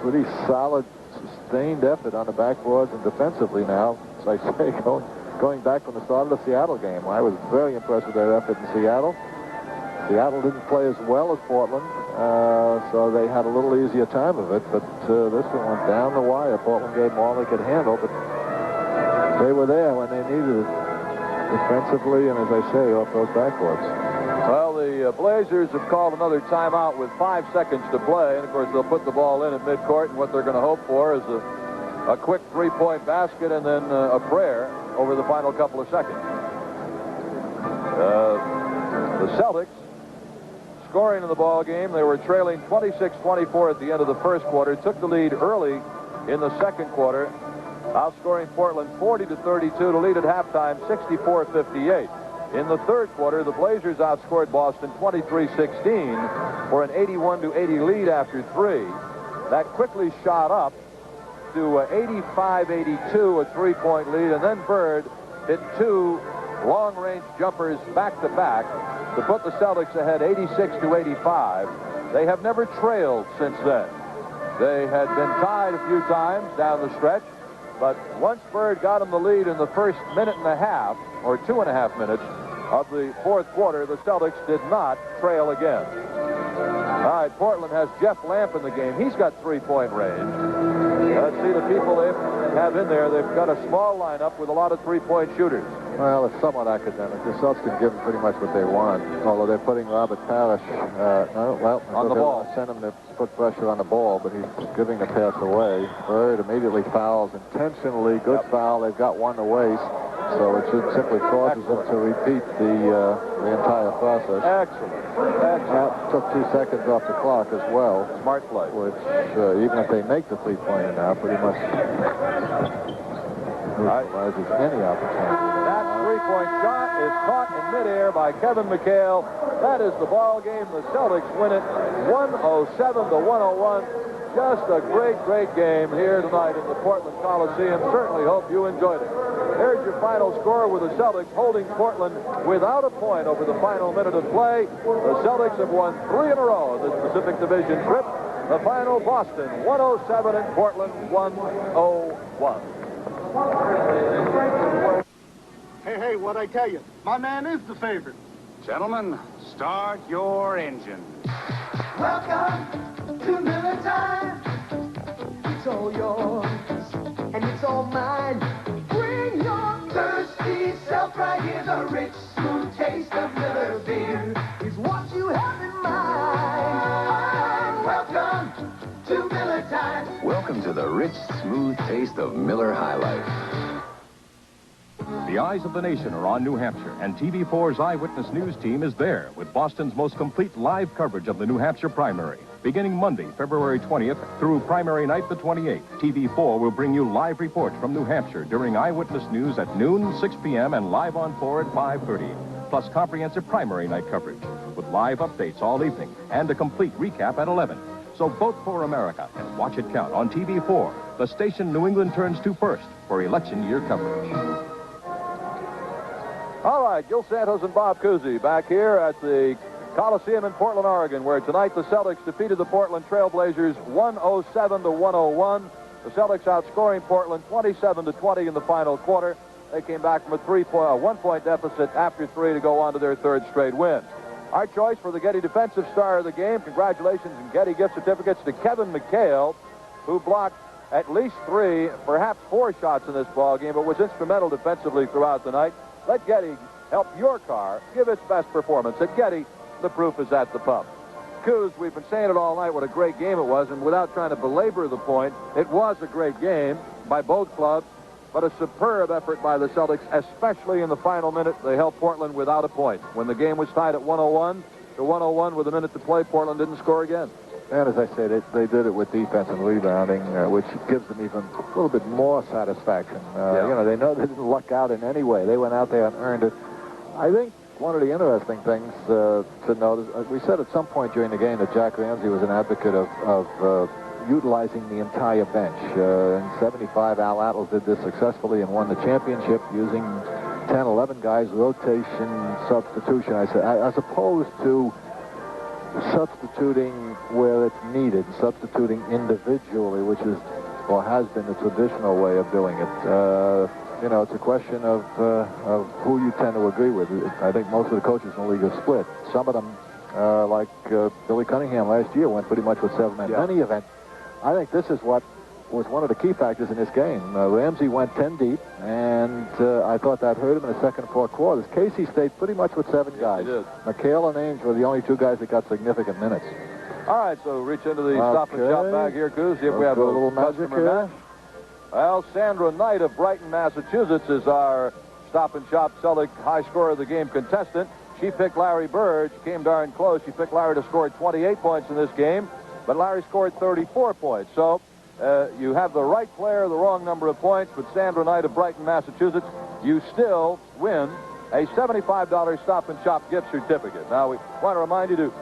[SPEAKER 2] pretty solid, sustained effort on the backboards and defensively now. As I say, going back from the start of the Seattle game, I was very impressed with their effort in Seattle. Seattle didn't play as well as Portland, so they had a little easier time of it. But this one went down the wire. Portland gave them all they could handle, but they were there when they needed it. Defensively, and as I say, off those backboards.
[SPEAKER 1] Well, the Blazers have called another timeout with 5 seconds to play, and of course they'll put the ball in at midcourt, and what they're going to hope for is a quick 3-point basket and then a prayer over the final couple of seconds. The Celtics scoring in the ball game. They were trailing 26-24 at the end of the first quarter, took the lead early in the second quarter, outscoring Portland 40-32 to lead at halftime 64-58. In the third quarter, the Blazers outscored Boston 23-16 for an 81-80 lead after 3. That quickly shot up to 85-82, a 3-point lead, and then Bird hit 2 long-range jumpers back-to-back to put the Celtics ahead 86-85. They have never trailed since then. They had been tied a few times down the stretch, but once Bird got them the lead in the first minute and a half, or 2.5 minutes, of the fourth quarter, the Celtics did not trail again. All right, Portland has Jeff Lamp in the game. He's got 3-point range. Let's see the people they have in there. They've got a small lineup with a lot of 3-point shooters.
[SPEAKER 2] Well, it's somewhat academic. The Celtics can give them pretty much what they want, although they're putting Robert Parrish
[SPEAKER 1] on the ball.
[SPEAKER 2] Send him to put pressure on the ball, but he's giving the pass away. Bird immediately fouls intentionally. Good foul. They've got one to waste, so it should simply causes them to repeat the entire process.
[SPEAKER 1] Excellent.
[SPEAKER 2] That took 2 seconds off the clock as well.
[SPEAKER 1] Smart play.
[SPEAKER 2] Which, even if they make the 3-pointer now, pretty much neutralizes any opportunity.
[SPEAKER 1] That 3-point shot is caught in midair by Kevin McHale. That is the ball game. The Celtics win it 107-101. Just a great, great game here tonight in the Portland Coliseum. Certainly hope you enjoyed it. There's your final score with the Celtics holding Portland without a point over the final minute of play. The Celtics have won 3 in a row in this Pacific Division trip. The final, Boston 107 and Portland 101.
[SPEAKER 14] Hey, what'd I tell you? My man is the favorite.
[SPEAKER 13] Gentlemen, start your engine.
[SPEAKER 11] Welcome to Miller Time. It's all yours, and it's all mine. Bring your thirsty self right here. The rich, smooth taste of Miller beer is what you have in mind. Welcome to Miller Time.
[SPEAKER 15] Welcome to the rich, smooth taste of Miller High Life.
[SPEAKER 16] The eyes of the nation are on New Hampshire, and TV4's Eyewitness News team is there with Boston's most complete live coverage of the New Hampshire primary. Beginning Monday, February 20th, through primary night the 28th, TV4 will bring you live reports from New Hampshire during Eyewitness News at noon, 6 p.m., and live on 4 at 5:30, plus comprehensive primary night coverage with live updates all evening and a complete recap at 11. So vote for America and watch it count on TV4, the station New England turns to first for election year coverage.
[SPEAKER 1] All right, Gil Santos and Bob Cousy back here at the Coliseum in Portland, Oregon, where tonight the Celtics defeated the Portland Trailblazers 107-101. The Celtics outscoring Portland 27-20 in the final quarter. They came back from a 1-point deficit after 3 to go on to their third straight win. Our choice for the Getty Defensive Star of the game, congratulations and Getty gift certificates to Kevin McHale, who blocked at least 3, perhaps 4 shots in this ball game, but was instrumental defensively throughout the night. Let Getty help your car give its best performance. At Getty, the proof is at the pump. Coos, we've been saying it all night what a great game it was, and without trying to belabor the point, it was a great game by both clubs, but a superb effort by the Celtics, especially in the final minute. They held Portland without a point. When the game was tied at 101 with a minute to play, Portland didn't score again.
[SPEAKER 2] And as I say, they did it with defense and rebounding, which gives them even a little bit more satisfaction. You know, they know they didn't luck out in any way. They went out there and earned it. I think one of the interesting things to notice, we said at some point during the game that Jack Ramsey was an advocate of utilizing the entire bench. In 75, Al Attles did this successfully and won the championship using 10, 11 guys, rotation, substitution, as opposed to substituting where it's needed, substituting individually, which is or has been the traditional way of doing it. You know, it's a question of who you tend to agree with. I think most of the coaches in the league are split. Some of them, like Billy Cunningham last year, went pretty much with 7 men. In any event, I think this is what was one of the key factors in this game. Ramsey went 10 deep, and I thought that hurt him in the second and fourth quarters. Casey stayed pretty much with 7 guys.
[SPEAKER 1] He did.
[SPEAKER 2] McHale and Ames were the only 2 guys that got significant minutes.
[SPEAKER 1] All right, so reach into the stop and shop bag here, Coos. See if we have a
[SPEAKER 2] little magic here.
[SPEAKER 1] match. Well, Sandra Knight of Brighton, Massachusetts is our stop and shop Celtic high scorer of the game contestant. She picked Larry Bird. She came darn close. She picked Larry to score 28 points in this game, but Larry scored 34 points. So you have the right player, the wrong number of points, but Sandra Knight of Brighton, Massachusetts, you still win a $75 stop and shop gift certificate. Now, we want to remind you to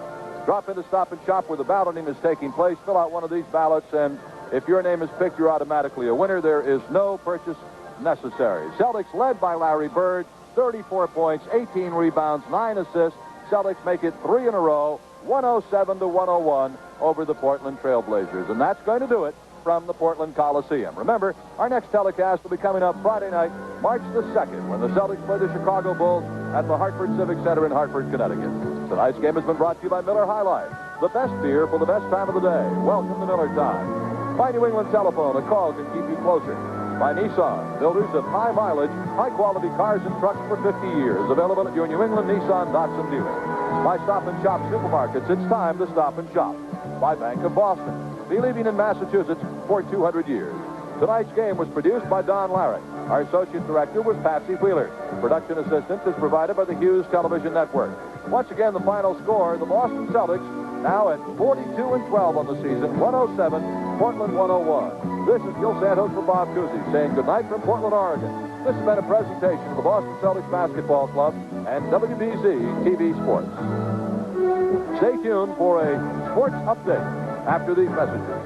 [SPEAKER 1] drop into Stop and Shop where the balloting is taking place. Fill out one of these ballots, and if your name is picked, you're automatically a winner. There is no purchase necessary. Celtics led by Larry Bird, 34 points, 18 rebounds, 9 assists. Celtics make it 3 in a row, 107-101 over the Portland Trailblazers. And that's going to do it from the Portland Coliseum. Remember, our next telecast will be coming up Friday night, March the 2nd, when the Celtics play the Chicago Bulls at the Hartford Civic Center in Hartford, Connecticut. Tonight's game has been brought to you by Miller High Life, the best beer for the best time of the day. Welcome to Miller Time. By New England Telephone, a call can keep you closer. By Nissan, builders of high mileage, high quality cars and trucks for 50 years. Available at your New England Nissan Datsun dealer. By Stop and Shop Supermarkets, it's time to stop and shop. By Bank of Boston, believing in Massachusetts for 200 years. Tonight's game was produced by Don Larrick. Our associate director was Patsy Wheeler. Production assistance is provided by the Hughes Television Network. Once again, the final score, the Boston Celtics now at 42-12 on the season, 107, Portland 101. This is Gil Santos for Bob Cousy saying goodnight from Portland, Oregon. This has been a presentation of the Boston Celtics Basketball Club and WBZ TV Sports. Stay tuned for a sports update after these messages.